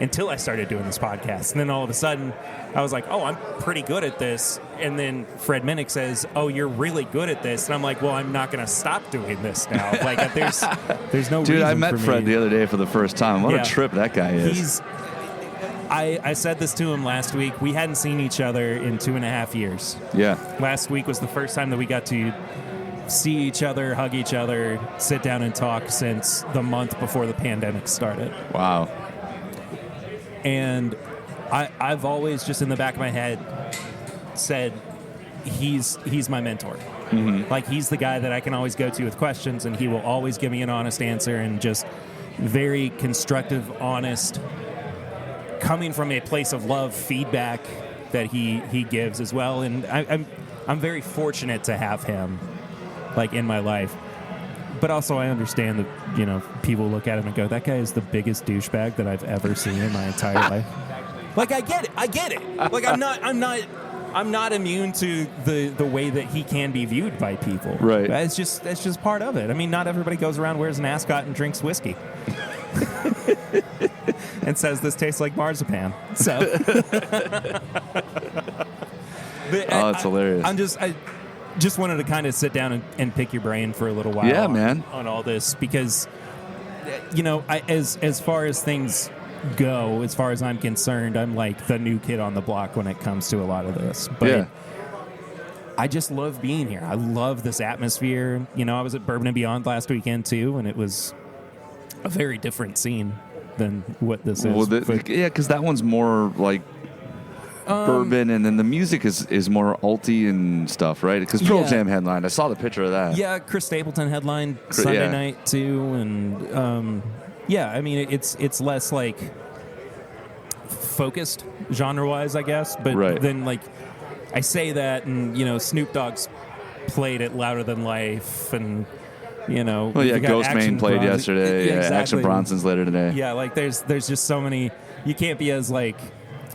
until I started doing this podcast. And then all of a sudden, I was like, oh, I'm pretty good at this. And then Fred Minnick says, oh, you're really good at this. And I'm like, well, I'm not going to stop doing this now. Like, there's no reason. Dude, I met for me. Fred the other day for the first time. What Yeah. a trip that guy is. I said this to him last week. We hadn't seen each other in 2.5 years. Yeah. Last week was the first time that we got to see each other, hug each other, sit down and talk since the month before the pandemic started. Wow. And I've always just in the back of my head said he's my mentor. Mm-hmm. Like, he's the guy that I can always go to with questions, and he will always give me an honest answer, and just very constructive, honest, coming from a place of love feedback that he gives as well. And I'm very fortunate to have him like in my life. But also I understand that, you know, people look at him and go, that guy is the biggest douchebag that I've ever seen in my entire life. Like, I get it. Like, I'm not immune to the way that he can be viewed by people. Right. That's just part of it. I mean, not everybody goes around, wears an ascot, and drinks whiskey. And says this tastes like marzipan. So, It's hilarious. I just wanted to kind of sit down and pick your brain for a little while. Yeah, man. On all this, because, you know, as far as things go, as far as I'm concerned, I'm like the new kid on the block when it comes to a lot of this. But Yeah. I just love being here. I love this atmosphere. You know, I was at Bourbon and Beyond last weekend too, and it was a very different scene than what this is. Well, But- yeah, because that one's more like bourbon, and then the music is more alty and stuff, right? Because Pearl Yeah. Jam headlined. I saw the picture of that. Yeah, Chris Stapleton headlined Sunday yeah. night too, and yeah, I mean it's less like focused genre-wise, I guess. But Right. then, like, I say that, and you know, Snoop Dogg's played it louder than life, and you know, Well, yeah, we got Ghost Action Main played Bronson. yesterday. Yeah, exactly. Action Bronson's later today. Yeah, like there's just so many. You can't be as like,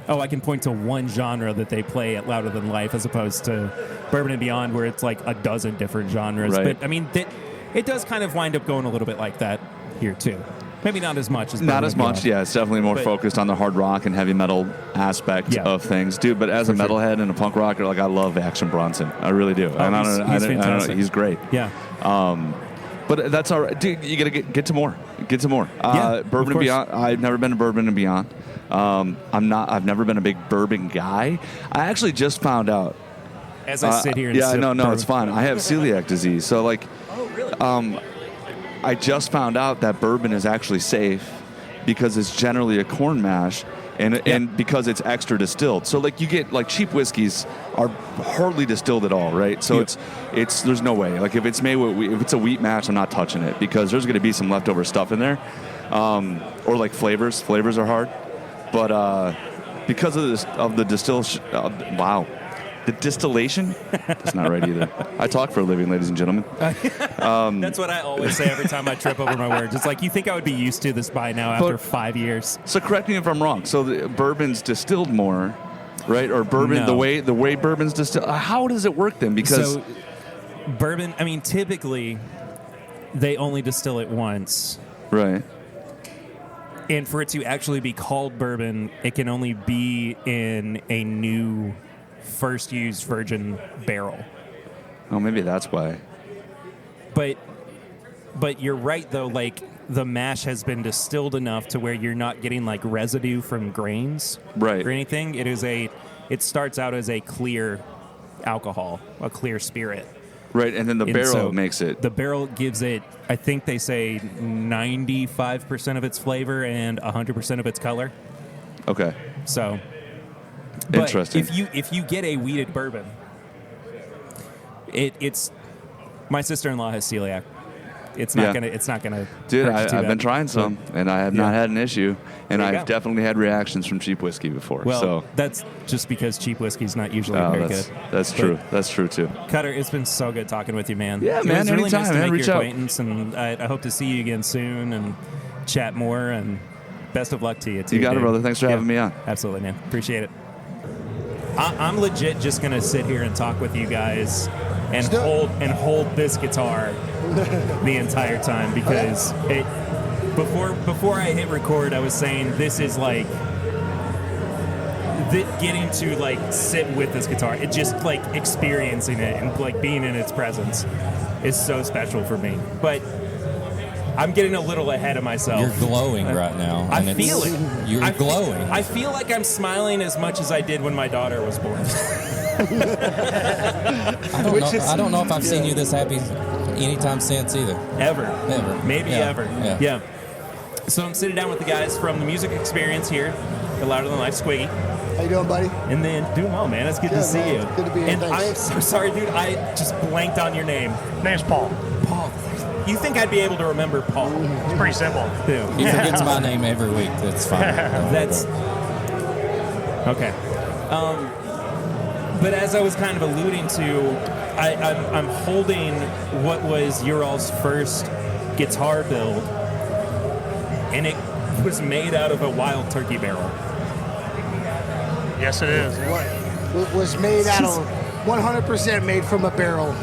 oh, I can point to one genre that they play at louder than life, as opposed to Bourbon and Beyond, where it's like a dozen different genres. Right. But I mean, it does kind of wind up going a little bit like that here too. Maybe not as much as Not Bourbon as and much, Beyond. yeah. It's definitely more But- focused on the hard rock and heavy metal aspect Yeah. of things, dude. But as a For sure. metalhead and a punk rocker, like, I love Action Bronson. I really do. Oh, And I he's don't know, fantastic. he's great. Yeah. But that's all right, dude. You gotta get to more. Get to more. Yeah, of Bourbon and course. Beyond. I've never been to Bourbon and Beyond. I've never been a big bourbon guy. I actually just found out. As I sit here and Yeah, sip no, bourbon. it's fine. I have celiac disease, so like, I just found out that bourbon is actually safe because it's generally a corn mash, and because it's extra distilled. So like, you get like cheap whiskeys are hardly distilled at all, right? So Yeah. it's there's no way. Like, if it's made with if it's a wheat mash, I'm not touching it because there's going to be some leftover stuff in there, or like flavors. Flavors are hard, but because of the distillation. That's not right either. I talk for a living, ladies and gentlemen. That's what I always say every time I trip over my words. It's like, you think I would be used to this by now after 5 years. So correct me if I'm wrong. So the bourbon's distilled more, right? Or bourbon, No. the way bourbon's distilled. How does it work then? Because So, bourbon, I mean, typically, they only distill it once. right, And for it to actually be called bourbon, it can only be in a new first used virgin barrel. oh, maybe that's why. But you're right, though, like, the mash has been distilled enough to where you're not getting like residue from grains Right. or anything. It starts out as a clear alcohol, a clear spirit. Right, and then the And barrel so makes it. The barrel gives it, I think they say 95% of its flavor and 100% of its color. Okay, So, but interesting. if you get a wheated bourbon, it's my sister-in-law has celiac. It's not gonna. Dude, hurt you too I've bad. been trying some, and I have not Yeah. had an issue, and There you I've go. definitely had reactions from cheap whiskey before. Well, so that's just because cheap whiskey's not usually oh, very that's good. that's But, true. That's true too. Cutter, it's been so good talking with you, man. Yeah, It man, was really anytime, nice to man. make Reach your out. acquaintance, and I hope to see you again soon and chat more. And best of luck to you too. You got it, dude. brother. Thanks for having me on. Absolutely, man. Appreciate it. I'm legit just gonna sit here and talk with you guys and hold this guitar the entire time because before I hit record, I was saying this is like getting to like sit with this guitar. It just like experiencing it and like being in its presence is so special for me. But I'm getting a little ahead of myself. You're glowing right now. I feel it. You're glowing. I feel like I'm smiling as much as I did when my daughter was born. I don't know if I've seen you this happy anytime since either. Ever. Maybe Yeah. ever. Yeah. So I'm sitting down with the guys from the music experience here, the Louder Than Life Squiggy. How you doing, buddy? And then, doing well, man. It's good to see man. you. Good to be here. And Thanks. I am so sorry, dude. I just blanked on your name. Name's Paul. Paul. You think I'd be able to remember Paul? It's pretty simple. Dude. He forgets my name every week. That's fine. That's okay. But as I was kind of alluding to, I'm holding what was your all's first guitar build, and it was made out of a wild turkey barrel. Yes, it is. What was made out of 100% made from a barrel.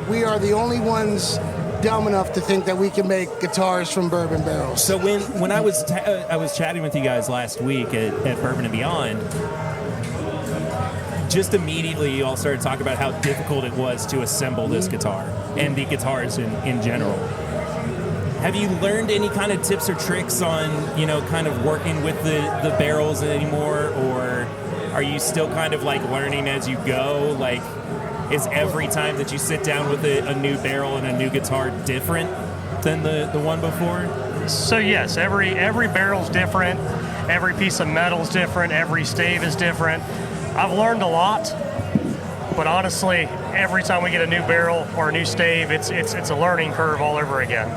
We are the only ones dumb enough to think that we can make guitars from bourbon barrels. So when I was chatting with you guys last week at Bourbon and Beyond, just immediately you all started talking about how difficult it was to assemble this guitar and the guitars in general. Have you learned any kind of tips or tricks on, kind of working with the barrels anymore, or are you still kind of like learning as you go? Like, is every time that you sit down with a new barrel and a new guitar different than the one before? So yes, every barrel's different. Every piece of metal's different. Every stave is different. I've learned a lot, but honestly, every time we get a new barrel or a new stave, it's a learning curve all over again.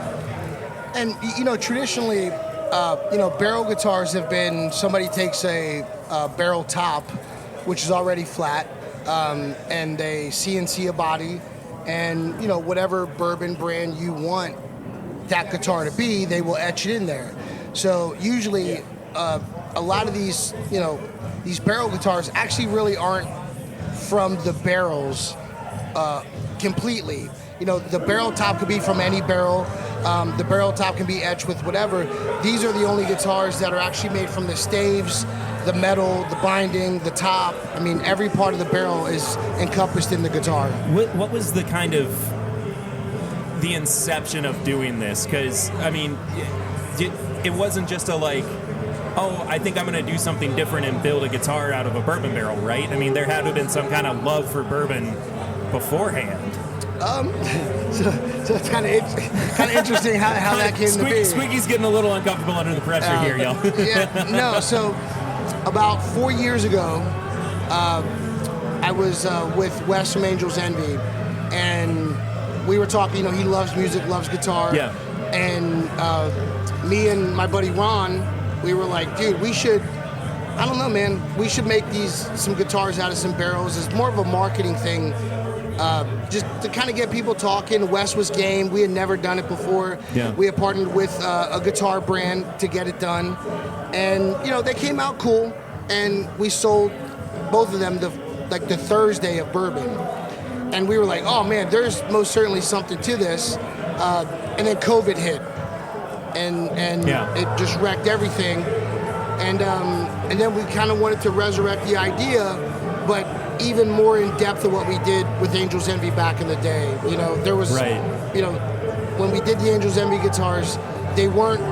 And traditionally, barrel guitars have been somebody takes a barrel top, which is already flat, and they CNC a body, and whatever bourbon brand you want that guitar to be, they will etch it in there. So usually, a lot of these barrel guitars actually really aren't from the barrels completely. The barrel top could be from any barrel. The barrel top can be etched with whatever. These are the only guitars that are actually made from the staves, the metal, the binding, the top. I mean, every part of the barrel is encompassed in the guitar. What was the kind of the inception of doing this? Because, I mean, it wasn't just a like, oh, I think I'm going to do something different and build a guitar out of a bourbon barrel, right? I mean, there had to have been some kind of love for bourbon beforehand. So it's kind of interesting how that came to be. Squeaky's getting a little uncomfortable under the pressure here, y'all. Yeah, no. So about 4 years ago, I was with Wes from Angels Envy, and we were talking. He loves music, loves guitar. Yeah. And me and my buddy Ron, we were like, dude, we should. I don't know, man. We should make some guitars out of some barrels. It's more of a marketing thing. Just to kind of get people talking. Wes was game. We had never done it before. Yeah. We had partnered with a guitar brand to get it done. And, they came out cool. And we sold both of them the Thursday of Bourbon. And we were like, oh, man, there's most certainly something to this. And then COVID hit. And it just wrecked everything. And then we kind of wanted to resurrect the idea, but even more in depth of what we did with Angels Envy back in the day. There was, when we did the Angels Envy guitars, they weren't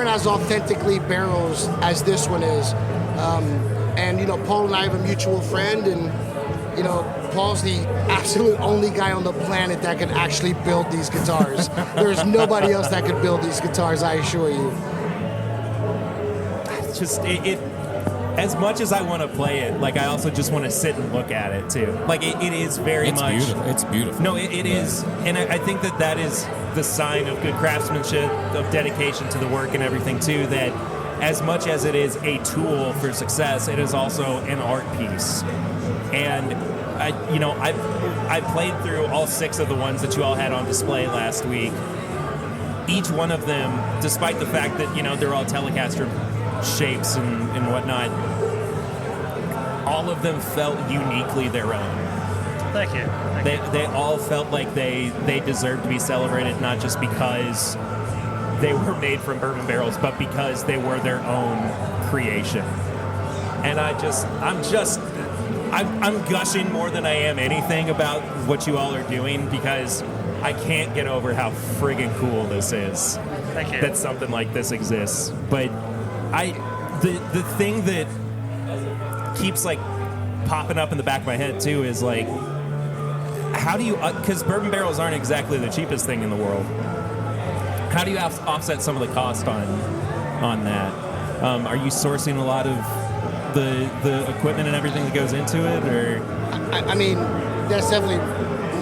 as authentically barrels as this one is. And Paul and I have a mutual friend, and Paul's the absolute only guy on the planet that can actually build these guitars. There's nobody else that could build these guitars, I assure you. Just it as much as I want to play it, like I also just want to sit and look at it too. Like it is very much beautiful. It's beautiful. No, it is, and I think that is the sign of good craftsmanship, of dedication to the work and everything too. That as much as it is a tool for success, it is also an art piece. And I played through all 6 of the ones that you all had on display last week. Each one of them, despite the fact that they're all Telecaster shapes and whatnot, all of them felt uniquely their own. Thank you. They all felt like they deserved to be celebrated, not just because they were made from bourbon barrels, but because they were their own creation. And I'm gushing more than I am anything about what you all are doing, because I can't get over how friggin' cool this is. Thank you. That something like this exists. But the thing that keeps like popping up in the back of my head too is like, how do you, because bourbon barrels aren't exactly the cheapest thing in the world. How do you offset some of the cost on that? Are you sourcing a lot of the equipment and everything that goes into it, or? I mean, that's definitely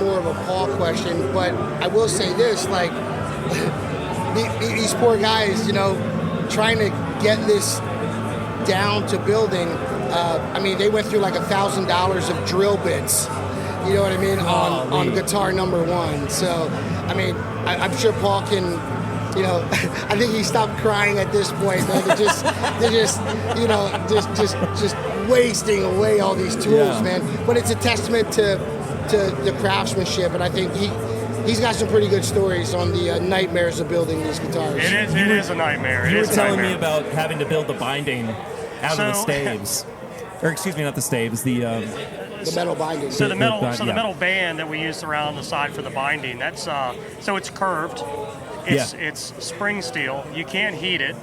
more of a Paul question, but I will say this, like, these poor guys, you know, trying to get this down to building, I mean, they went through like $1,000 of drill bits, you know what I mean, on guitar number one. So, I mean, I'm sure Paul can, you know, I think he stopped crying at this point. They're just you know, just wasting away all these tools, man. But it's a testament to the craftsmanship, and I think he's got some pretty good stories on the nightmares of building these guitars. It is a nightmare. You were telling me about having to build the binding out of the staves, or excuse me, not the staves, the metal binding. So the metal band that we use around the side for the binding, that's so it's curved. It's spring steel. You can't heat it.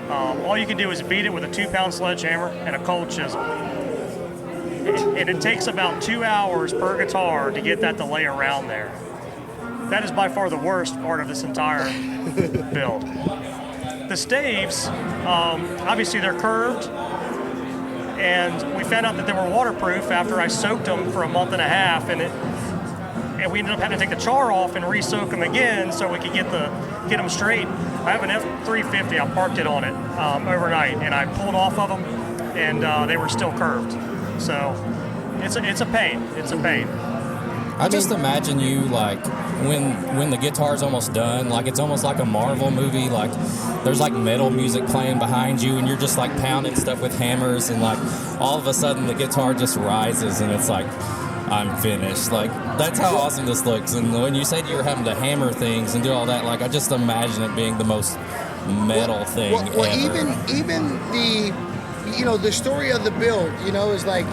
All you can do is beat it with a 2-pound sledgehammer and a cold chisel. And it takes about 2 hours per guitar to get that to lay around there. That is by far the worst part of this entire build. The staves, obviously they're curved, and we found out that they were waterproof after I soaked them for a month and a half, and we ended up having to take the char off and re-soak them again so we could get them straight. I have an F350. I parked it on it overnight, and I pulled off of them, and they were still curved. So it's a pain. It's a pain. I just imagine you like when the guitar's almost done, like it's almost like a Marvel movie. Like there's like metal music playing behind you, and you're just like pounding stuff with hammers, and like all of a sudden the guitar just rises, and it's like, I'm finished. Like, that's how awesome this looks. And when you said you were having to hammer things and do all that, like, I just imagine it being the most metal thing well, ever. Even the, you know, the story of the build, you know, is like,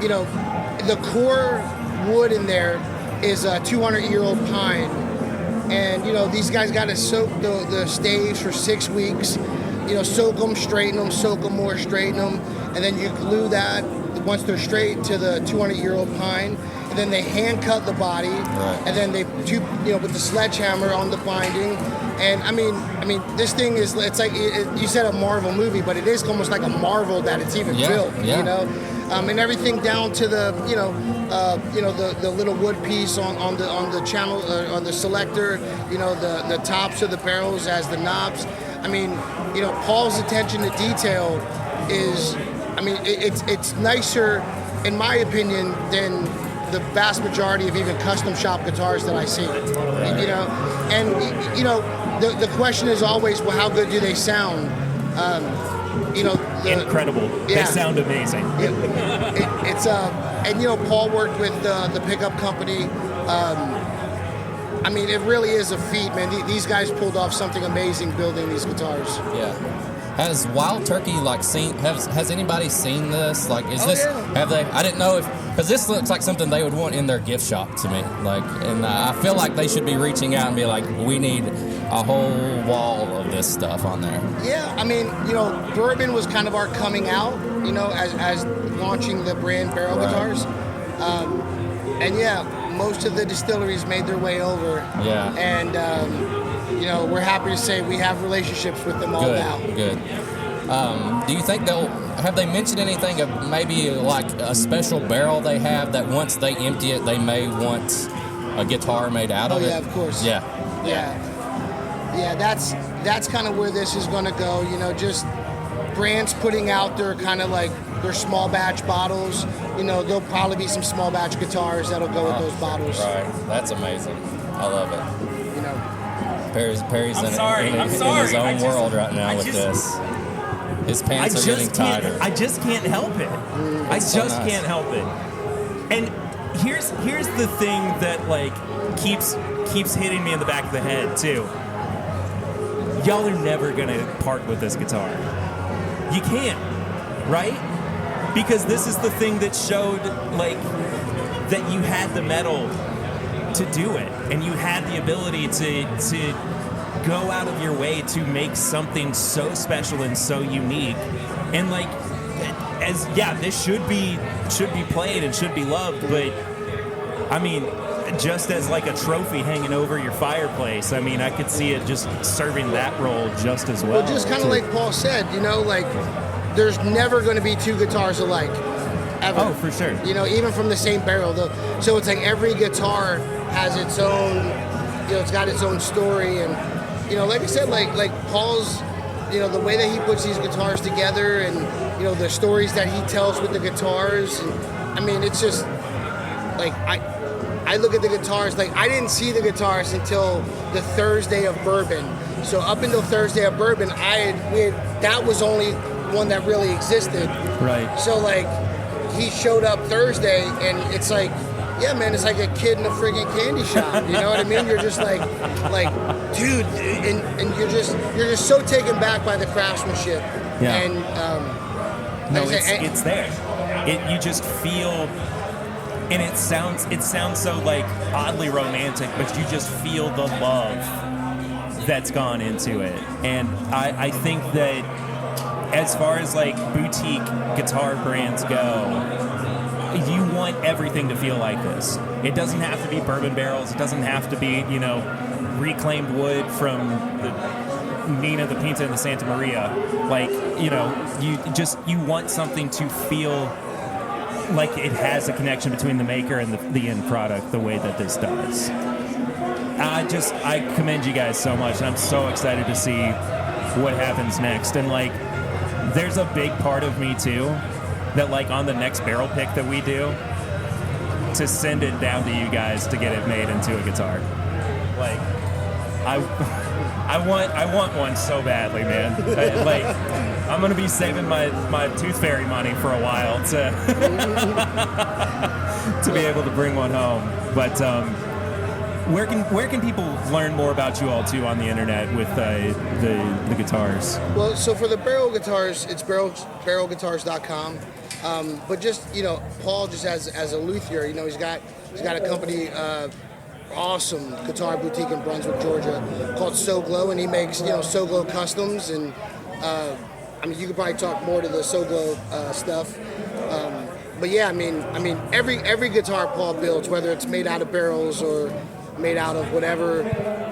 you know, the core wood in there is a 200-year-old pine. And, you know, these guys got to soak the staves for 6 weeks. You know, soak them, straighten them, soak them more, straighten them. And then you glue that, once they're straight, to the 200-year-old pine, and then they hand cut the body, and then they with the sledgehammer on the binding. And I mean, this thing is, it's like you said a Marvel movie, but it is almost like a marvel that it's even built. You know, and everything down to the the little wood piece on the channel on the selector. You know, the tops of the barrels as the knobs. I mean, you know, Paul's attention to detail is, I mean, it's nicer, in my opinion, than the vast majority of even custom shop guitars that I see. You know, and you know, the question is always, well, how good do they sound? You know, incredible. They sound amazing. And you know, Paul worked with the pickup company. I mean, it really is a feat, man. These guys pulled off something amazing building these guitars. Yeah. Has Wild Turkey has anybody seen this? Like, is this? Yeah. Have they? I didn't know because this looks like something they would want in their gift shop to me. Like, and I feel like they should be reaching out and be like, we need a whole wall of this stuff on there. Yeah, I mean, you know, Bourbon was kind of our coming out, you know, as launching the brand barrel guitars, and yeah, most of the distilleries made their way over. Yeah, and. You know, we're happy to say we have relationships with them all now. Good. Do you think have they mentioned anything of maybe like a special barrel they have that once they empty it, they may want a guitar made out of it? Oh, yeah, of course. Yeah. That's kind of where this is going to go. You know, just brands putting out their kind of like their small batch bottles. You know, there'll probably be some small batch guitars that'll go with those bottles. Right. That's amazing. I love it. You know. Perry's in his own world right now with this. His pants are getting tighter. I just can't help it. Can't help it. And here's the thing that like keeps hitting me in the back of the head too. y'all are never gonna part with this guitar. You can't, right? Because this is the thing that showed, like, that you had the metal to do it, and you had the ability to go out of your way to make something so special and so unique. And like, this should be played and should be loved, but I mean, just as like a trophy hanging over your fireplace, I mean, I could see it just serving that role just as well. Well, just kind of like Paul said, you know, like, there's never going to be two guitars alike, ever. Oh, for sure. You know, even from the same barrel. So it's like every guitar has its own, you know, it's got its own story. And, you know, like I said, like Paul's, you know, the way that he puts these guitars together and, you know, the stories that he tells with the guitars. And, I mean, it's just, like, I look at the guitars, like, I didn't see the guitars until the Thursday of Bourbon. So up until Thursday of Bourbon, that was only one that really existed. Right. So, like, he showed up Thursday, and it's like, yeah, man, it's like a kid in a friggin' candy shop. You know what I mean? You're just like, dude, and you're just so taken back by the craftsmanship. Yeah. And no, like I said, it's there. You just feel, and it sounds so like oddly romantic, but you just feel the love that's gone into it. And I think that as far as like boutique guitar brands go, you want everything to feel like this. It doesn't have to be bourbon barrels. It doesn't have to be, you know, reclaimed wood from the Nina, the Pinta, and the Santa Maria. Like, you know, you want something to feel like it has a connection between the maker and the end product the way that this does. I commend you guys so much, and I'm so excited to see what happens next. And like, there's a big part of me too that, like, on the next barrel pick that we do, to send it down to you guys to get it made into a guitar. Like, I want one so badly, man. Like, I'm gonna be saving my Tooth Fairy money for a while to be able to bring one home. But where can people learn more about you all too on the internet with the guitars? well, so for the barrel guitars, it's barrelguitars.com. But just, you know, Paul just as a luthier, you know, he's got a company, awesome guitar boutique in Brunswick, Georgia, called SoGlo, and he makes, you know, SoGlo customs. And I mean, you could probably talk more to the SoGlo stuff. But yeah, I mean, every guitar Paul builds, whether it's made out of barrels or made out of whatever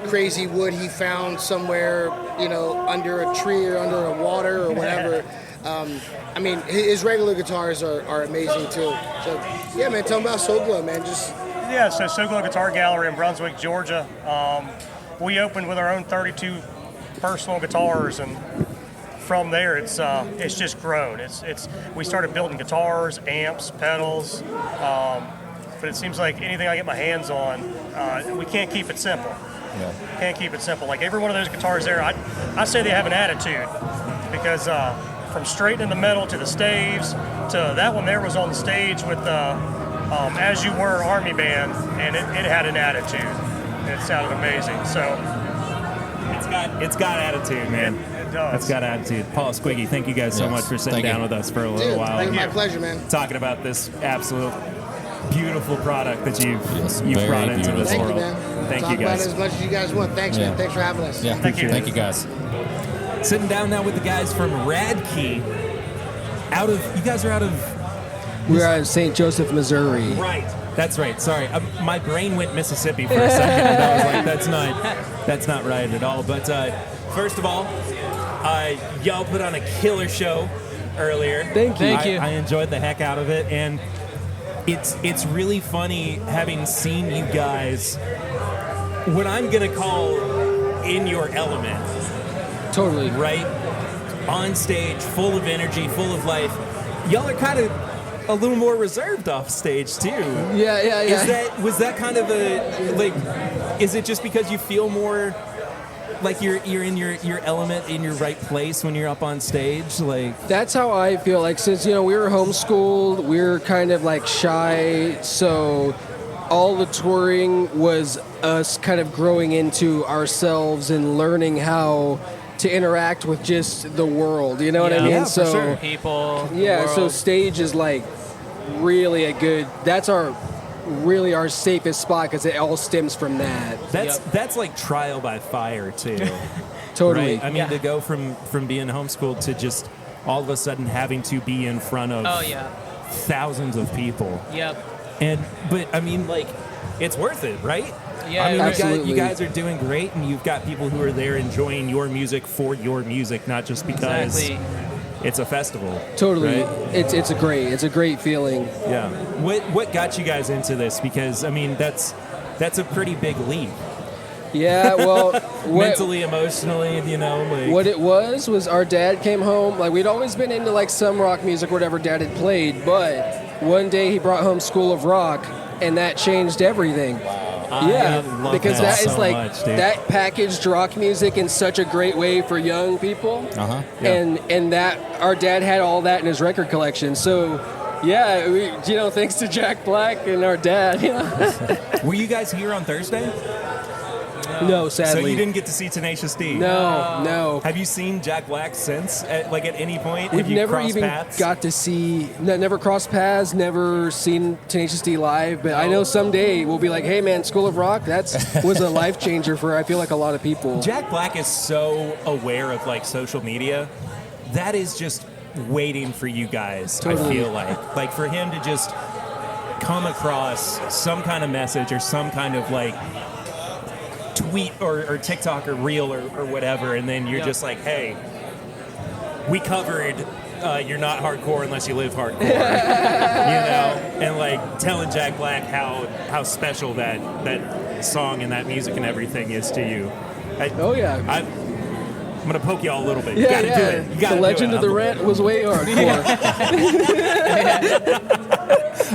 crazy wood he found somewhere, you know, under a tree or under a water or whatever. I mean, his regular guitars are amazing too. So yeah, man, tell me about SoGlo, man. So SoGlo Guitar Gallery in Brunswick, Georgia. We opened with our own 32 personal guitars, and from there it's just grown. We started building guitars, amps, pedals, but it seems like anything I get my hands on, we can't keep it simple. Yeah. Can't keep it simple. Like every one of those guitars there, I say they have an attitude, because from straightening the metal to the staves to that one there was on the stage with As You Were Army Band, and it had an attitude. It sounded amazing. So it's got attitude, man. It does. It's got attitude. Paul Squiggy, thank you guys so much for sitting down with us for a little while. Dude, my pleasure, man. Talking about this absolute beautiful product that you've very brought into this Thank world. you, man. Thank Talk you guys. about it as much as you guys want. Thanks, man. Thanks for having us. Yeah, Thank you. Thank you guys. Sitting down now with the guys from Radkey. You guys are out of... We're out of St. Joseph, Missouri. Right. That's right. Sorry. My brain went Mississippi for a second, and I was like, that's not right at all. But first of all, y'all put on a killer show earlier. Thank you. I enjoyed the heck out of it, and it's really funny having seen you guys, what I'm going to call in your element. Totally. Right? On stage, full of energy, full of life. Y'all are kind of a little more reserved off stage too. Yeah. Was that kind of is it just because you feel more like you're in your element, in your right place when you're up on stage? Like, That's how I feel. Like, since, we were homeschooled, we were kind of like shy, so all the touring was us kind of growing into ourselves and learning how to interact with just the world. You know what I mean? Yeah, so for sure. People. yeah, so world. stage is like really a good. That's our safest spot because it all stems from that. That's like trial by fire too. Totally. Right? I mean, to go from being homeschooled to just all of a sudden having to be in front of thousands of people. But I mean, like, it's worth it, right? Yeah, I mean, absolutely. you guys are doing great, and you've got people who are there enjoying your music for your music, not just because it's a festival. Totally. Right? It's a great feeling. Yeah. What got you guys into this? Because I mean, that's a pretty big leap. Yeah, well, Mentally, emotionally, you know. Like, what it was our dad came home. Like, we'd always been into like some rock music, whatever dad had played, but one day he brought home School of Rock, and that changed everything. Yeah, love because that is so like much, dude. that packaged rock music in such a great way for young people. And that our dad had all that in his record collection. So yeah, thanks to Jack Black and our dad. Were you guys here on Thursday? No, sadly. So you didn't get to see Tenacious D? No. Have you seen Jack Black since? At any point? We've Have you never crossed even paths? got to see, never crossed paths, never seen Tenacious D live, but I know someday we'll be like, hey man, School of Rock, was a life changer for, I feel like, a lot of people. Jack Black is so aware of like social media. That is just waiting for you guys, Totally. I feel like. Like for him to just come across some kind of message or some kind of like tweet or TikTok or reel or whatever, and then you're just like, hey, we covered you're not hardcore unless you live hardcore. And like telling Jack Black how special that song and that music and everything is to you. I'm gonna poke you all a little bit. You gotta do it. You gotta the Legend do it. of the Rent was way hardcore.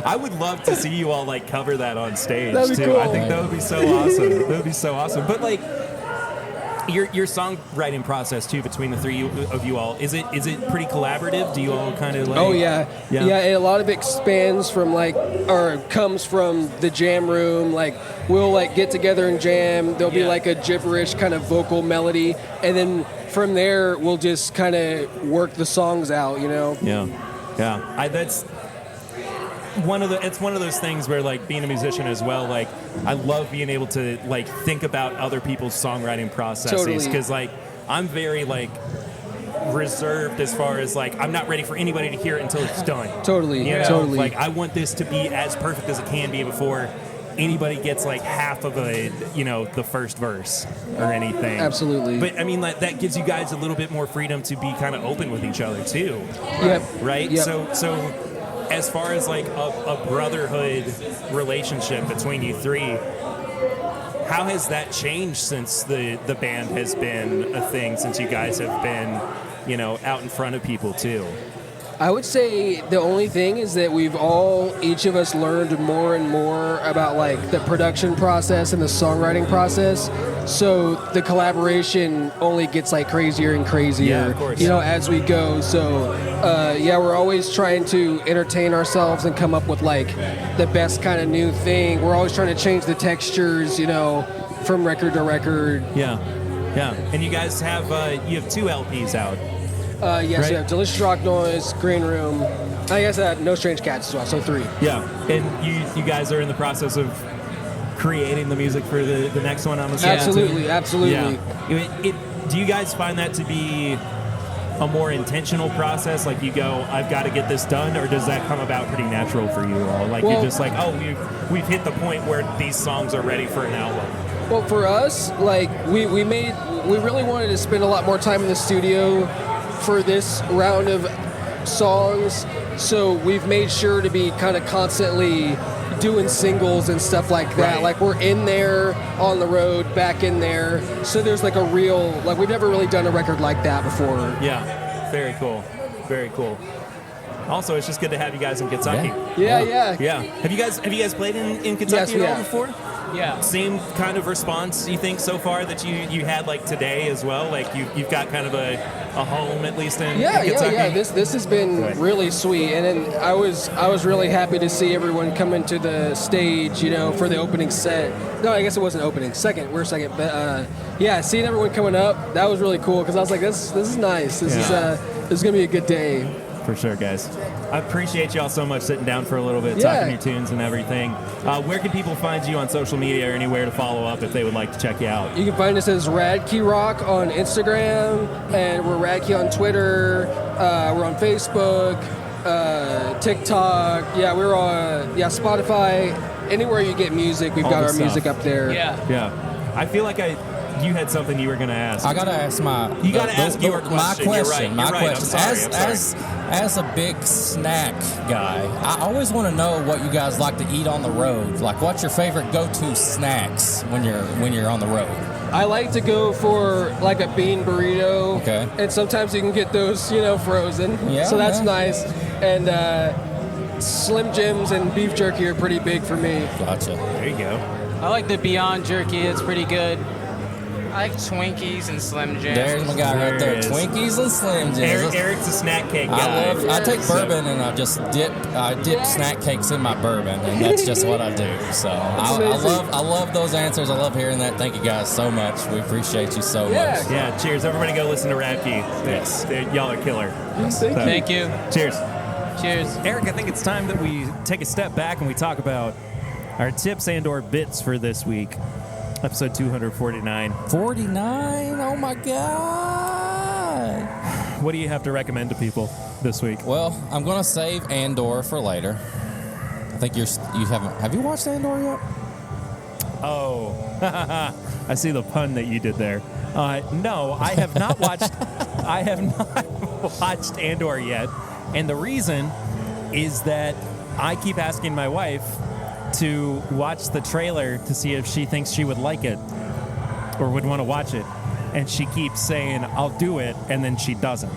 I would love to see you all like cover that on stage That'd be too. cool. I think that would be so awesome. That would be so awesome. But like your songwriting process too, between the three of you all, is it pretty collaborative? Do you all kind of like? Oh yeah. And a lot of it expands from comes from the jam room. Like we'll like get together and jam. There'll be like a gibberish kind of vocal melody, and then from there we'll just kind of work the songs out. Yeah. That's one of those things where like being a musician as well, like I love being able to like think about other people's songwriting processes, because like I'm very like reserved as far as like I'm not ready for anybody to hear it until it's done. Totally. Like I want this to be as perfect as it can be before anybody gets like half of the first verse or anything. Absolutely. But I mean, like, that gives you guys a little bit more freedom to be kind of open with each other too. Yep. Right. Yep. So as far as like a brotherhood relationship between you three, how has that changed since the band has been a thing, since you guys have been, out in front of people too? I would say the only thing is that each of us learned more and more about like the production process and the songwriting process. So the collaboration only gets like crazier and crazier, of course. As we go. So we're always trying to entertain ourselves and come up with like the best kind of new thing. We're always trying to change the textures, from record to record. Yeah. And you guys have you have 2 LPs out. Yes, right? we have Delicious Rock Noise, Green Room. I guess No Strange Cats as well, so 3. Yeah, and you guys are in the process of creating the music for the next one, I'm assuming. Absolutely. Yeah. Do you guys find that to be a more intentional process? Like you go, I've got to get this done, or does that come about pretty natural for you all? Like you're just like, oh, we've hit the point where these songs are ready for an album. Well, for us, like we really wanted to spend a lot more time in the studio for this round of songs, so we've made sure to be kind of constantly doing singles and stuff like that. Right. Like we're in there on the road, back in there, so there's like a real, like we've never really done a record like that before. Yeah, very cool. Also, it's just good to have you guys in Kentucky. Yeah. Have you guys played in Kentucky Yes, at all have. before? Yeah. Same kind of response you think so far that you had like today as well? Like you've got kind of a a home at least in Yeah. Kentucky? This has been really sweet, and then I was really happy to see everyone come into the stage, for the opening set. No, I guess it wasn't opening. We're second, but seeing everyone coming up, that was really cool because I was like, this is nice. This is gonna be a good day. For sure, guys. I appreciate y'all so much sitting down for a little bit, talking your tunes and everything. Where can people find you on social media or anywhere to follow up if they would like to check you out? You can find us as Radkey Rock on Instagram, and we're Radkey on Twitter. We're on Facebook, TikTok. Yeah, we're on Spotify. Anywhere you get music, we've got our music up there. Yeah. I feel like you had something you were going to ask. I got to ask You got to ask your question. My question. You're right. I'm sorry. As a big snack guy, I always want to know what you guys like to eat on the road. Like, what's your favorite go-to snacks when you're on the road? I like to go for like a bean burrito. Okay. And sometimes you can get those, frozen. Yeah. So that's nice. And Slim Jims and beef jerky are pretty big for me. Gotcha. There you go. I like the Beyond Jerky. It's pretty good. I like Twinkies and Slim Jims. There's my guy right there. Twinkies and Slim Jims. Eric's a snack cake guy. I take bourbon and I just dip snack cakes in my bourbon, and that's just what I do. So I love those answers. I love hearing that. Thank you guys so much. We appreciate you so much. Yeah, cheers. Everybody go listen to Radkey. Yes. Y'all are killer. Thank you. Cheers. Cheers. Eric, I think it's time that we take a step back and we talk about our tips and or bits for this week. Episode 249. 49? Oh my God. What do you have to recommend to people this week? Well, I'm going to save Andor for later. I think you haven't. Have you watched Andor yet? Oh, I see the pun that you did there. No, I have not watched. I have not watched Andor yet, and the reason is that I keep asking my wife to watch the trailer to see if she thinks she would like it or would want to watch it, and she keeps saying I'll do it, and then she doesn't.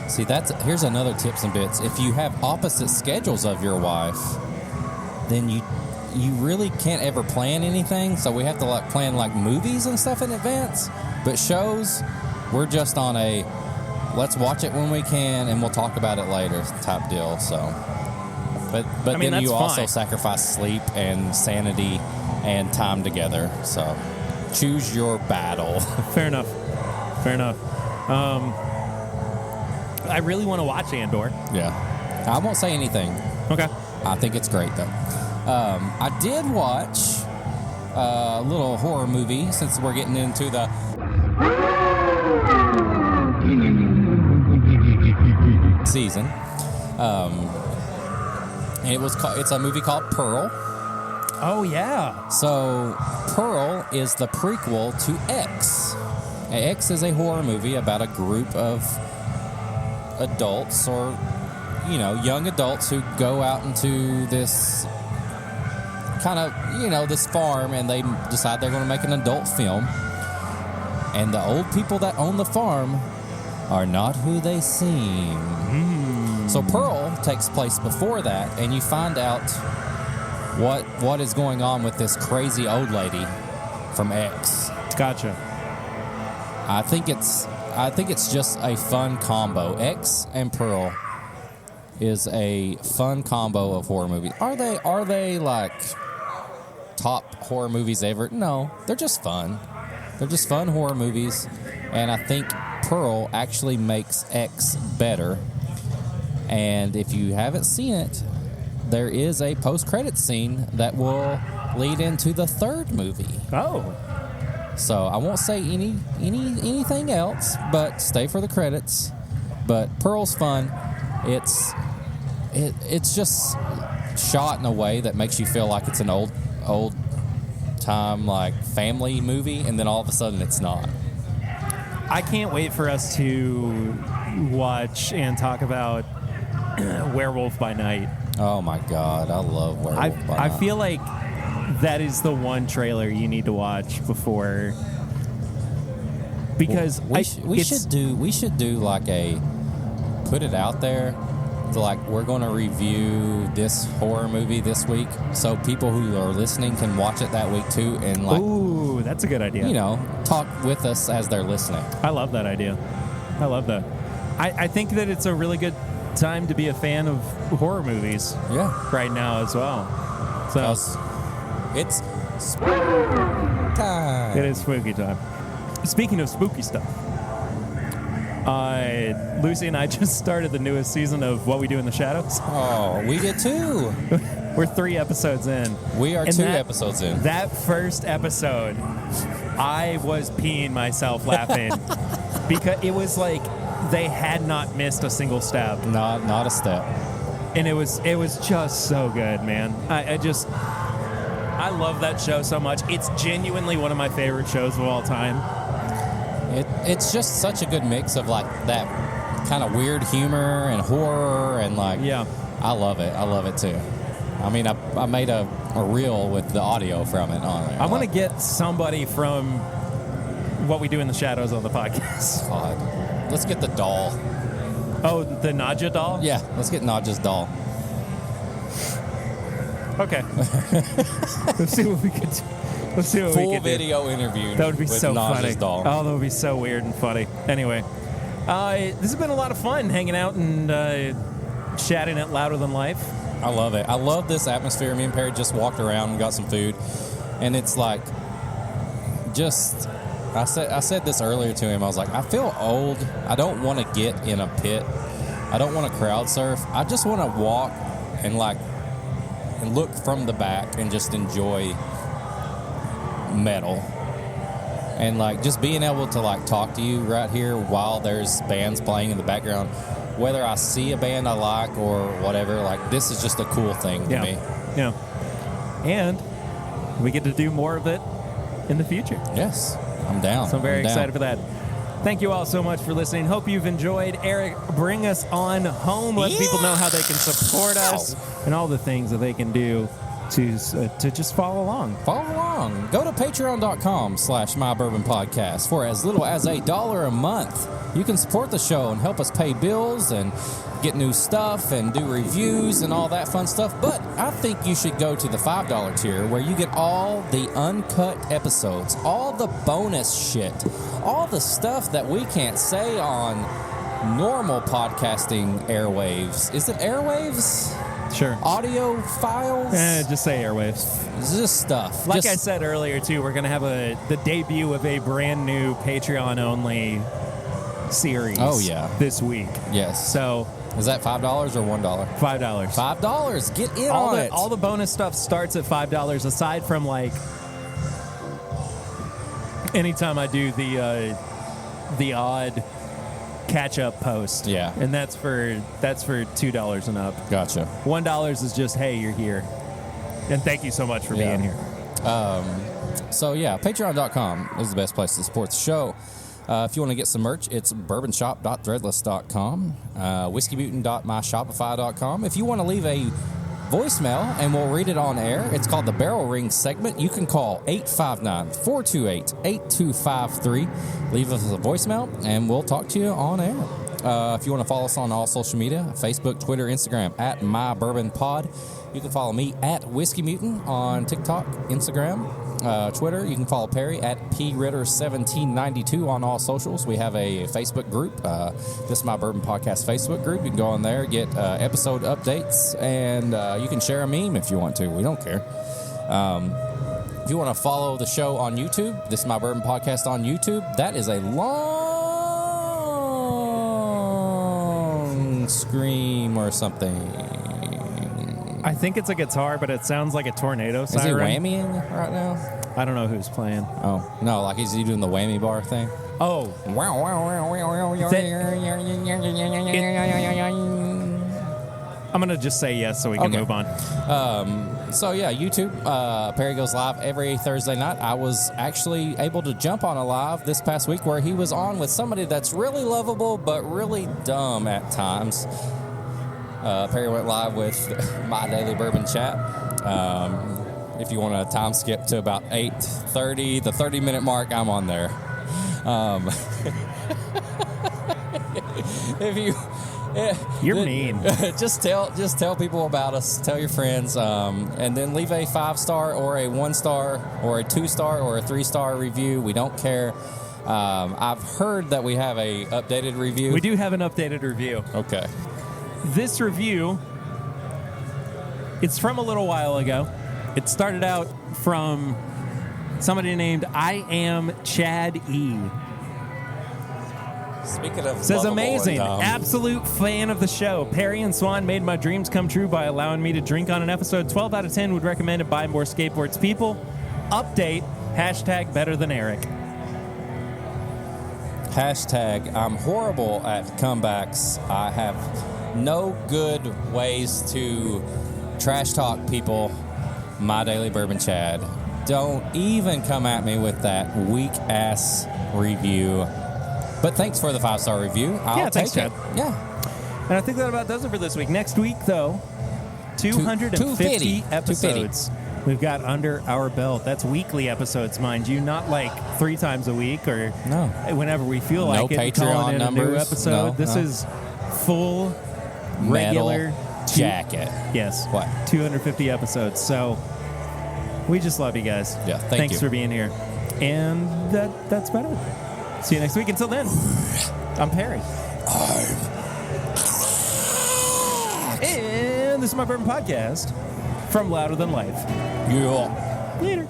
See, here's another tips and bits. If you have opposite schedules of your wife, then you really can't ever plan anything. So we have to plan movies and stuff in advance. But shows, we're just on a let's watch it when we can and we'll talk about it later type deal. So, but I mean, then you also sacrifice sleep and sanity and time together. So choose your battle. Fair enough. I really want to watch Andor. Yeah. I won't say anything. Okay. I think it's great, though. I did watch a little horror movie since we're getting into the season. It's a movie called Pearl. Oh, yeah. So Pearl is the prequel to X. X is a horror movie about a group of adults or young adults who go out into this kind of, this farm, and they decide they're going to make an adult film. And the old people that own the farm are not who they seem. So Pearl takes place before that, and you find out what is going on with this crazy old lady from X. Gotcha. I think it's just a fun combo. X and Pearl is a fun combo of horror movies. Are they like top horror movies ever? No, they're just fun. They're just fun horror movies, and I think Pearl actually makes X better. And if you haven't seen it, there is a post-credits scene that will lead into the third movie. Oh. So I won't say anything else, but stay for the credits. But Pearl's fun. It's just shot in a way that makes you feel like it's an old time family movie, and then all of a sudden it's not. I can't wait for us to watch and talk about Werewolf by Night. Oh my God, I love Werewolf by Night. I feel like that is the one trailer you need to watch before, because we should do like a put it out there. We're going to review this horror movie this week, so people who are listening can watch it that week too, and ooh, that's a good idea. Talk with us as they're listening. I love that idea. I love that. I think that it's a really good time to be a fan of horror movies. Yeah. Right now as well. So it's spooky time. It is spooky time. Speaking of spooky stuff, Lucy and I just started the newest season of What We Do in the Shadows. Oh, we did too. We're 3 episodes in. We are 2 episodes in. That first episode, I was peeing myself laughing because it was like they had not missed a single step. Not a step. And it was just so good, man. I love that show so much. It's genuinely one of my favorite shows of all time. It's just such a good mix of like that kind of weird humor and horror and like, yeah, I love it too. I mean, I made a reel with the audio from it on there. I want to get somebody from What We Do in the Shadows on the podcast. God. Let's get the doll. Oh, the Nadja doll? Yeah, let's get Nadja's doll. Okay. Let's see what we could do. Let's see what we Full could do. video interview. That would be with so Nadja's funny. doll. Oh, that would be so weird and funny. Anyway, this has been a lot of fun hanging out and chatting it louder than life. I love it. I love this atmosphere. Me and Perry just walked around and got some food, and it's like, just. I said this earlier to him. I was like, I feel old. I don't want to get in a pit. I don't want to crowd surf. I just want to walk and look from the back and just enjoy metal. And like just being able to like talk to you right here while there's bands playing in the background, whether I see a band I like or whatever, like this is just a cool thing to me. Yeah. And we get to do more of it in the future. Yes. I'm down. So I'm very excited for that. Thank you all so much for listening. Hope you've enjoyed. Eric, bring us on home. Let people know how they can support us and all the things that they can do to just follow along. Follow along. Go to patreon.com/mybourbonpodcast for as little as $1 a month. You can support the show and help us pay bills and get new stuff and do reviews and all that fun stuff. But I think you should go to the $5 tier where you get all the uncut episodes, all the bonus shit, all the stuff that we can't say on normal podcasting airwaves. Is it airwaves? Sure. Audio files? Just say airwaves. It's just stuff. Like I said earlier, too, we're going to have the debut of a brand new Patreon-only series this week. Yes. So is that $5 or $1? $5. $5. Get in on it. All the bonus stuff starts at $5, aside from like anytime I do the odd catch-up post. Yeah. And that's for $2 and up. Gotcha. $1 is just, hey, you're here. And thank you so much for being here. So, yeah, patreon.com is the best place to support the show. If you want to get some merch, it's bourbonshop.threadless.com, whiskeymutant.myshopify.com. If you want to leave a voicemail and we'll read it on air, it's called the Barrel Ring segment. You can call 859-428-8253. Leave us a voicemail and we'll talk to you on air. If you want to follow us on all social media, Facebook, Twitter, Instagram, at MyBourbonPod. You can follow me at Whiskey Mutant on TikTok, Instagram, Twitter. You can follow Perry at PRitter1792 on all socials. We have a Facebook group, This is My Bourbon Podcast Facebook group. You can go on there, get episode updates, and you can share a meme if you want to. We don't care. If you want to follow the show on YouTube, This is My Bourbon Podcast on YouTube. That is a long scream or something. I think it's a guitar, but it sounds like a tornado siren. Is he whammying right now? I don't know who's playing. Oh, no, like is he doing the whammy bar thing? Oh. I'm going to just say yes so we can move on. So, yeah, YouTube. Perry goes live every Thursday night. I was actually able to jump on a live this past week where he was on with somebody that's really lovable but really dumb at times. Perry went live with My Daily Bourbon Chat. If you want to time skip to about 8:30, the 30-minute mark, I'm on there. You're mean. Just tell people about us. Tell your friends, and then leave a 5-star or a 1-star or a 2-star or a 3-star review. We don't care. I've heard that we have a updated review. We do have an updated review. Okay. This review, it's from a little while ago. It started out from somebody named I Am Chad E. Speaking of Says lovable amazing, and dumb. absolute fan of the show. Perry and Swan made my dreams come true by allowing me to drink on an episode. 12 out of 10 would recommend it. Buy more skateboards. People, update, hashtag better than Eric. Hashtag I'm horrible at comebacks. I have no good ways to trash talk people. My Daily Bourbon Chad. Don't even come at me with that weak ass review. But thanks for the 5-star review. I'll take thanks, it. Chad. Yeah. And I think that about does it for this week. Next week, though, 250 episodes. We've got under our belt. That's weekly episodes, mind you, not like 3 times a week or whenever we feel No like it. Patreon Calling in numbers. a new episode. No, this no. is full, Metal regular jacket. Yes. What? 250 episodes. So we just love you guys. Yeah, Thanks you. for being here. And that's about it. See you next week. Until then, I'm Perry. And this is my Bourbon Podcast from Louder Than Life. Yeah. Later.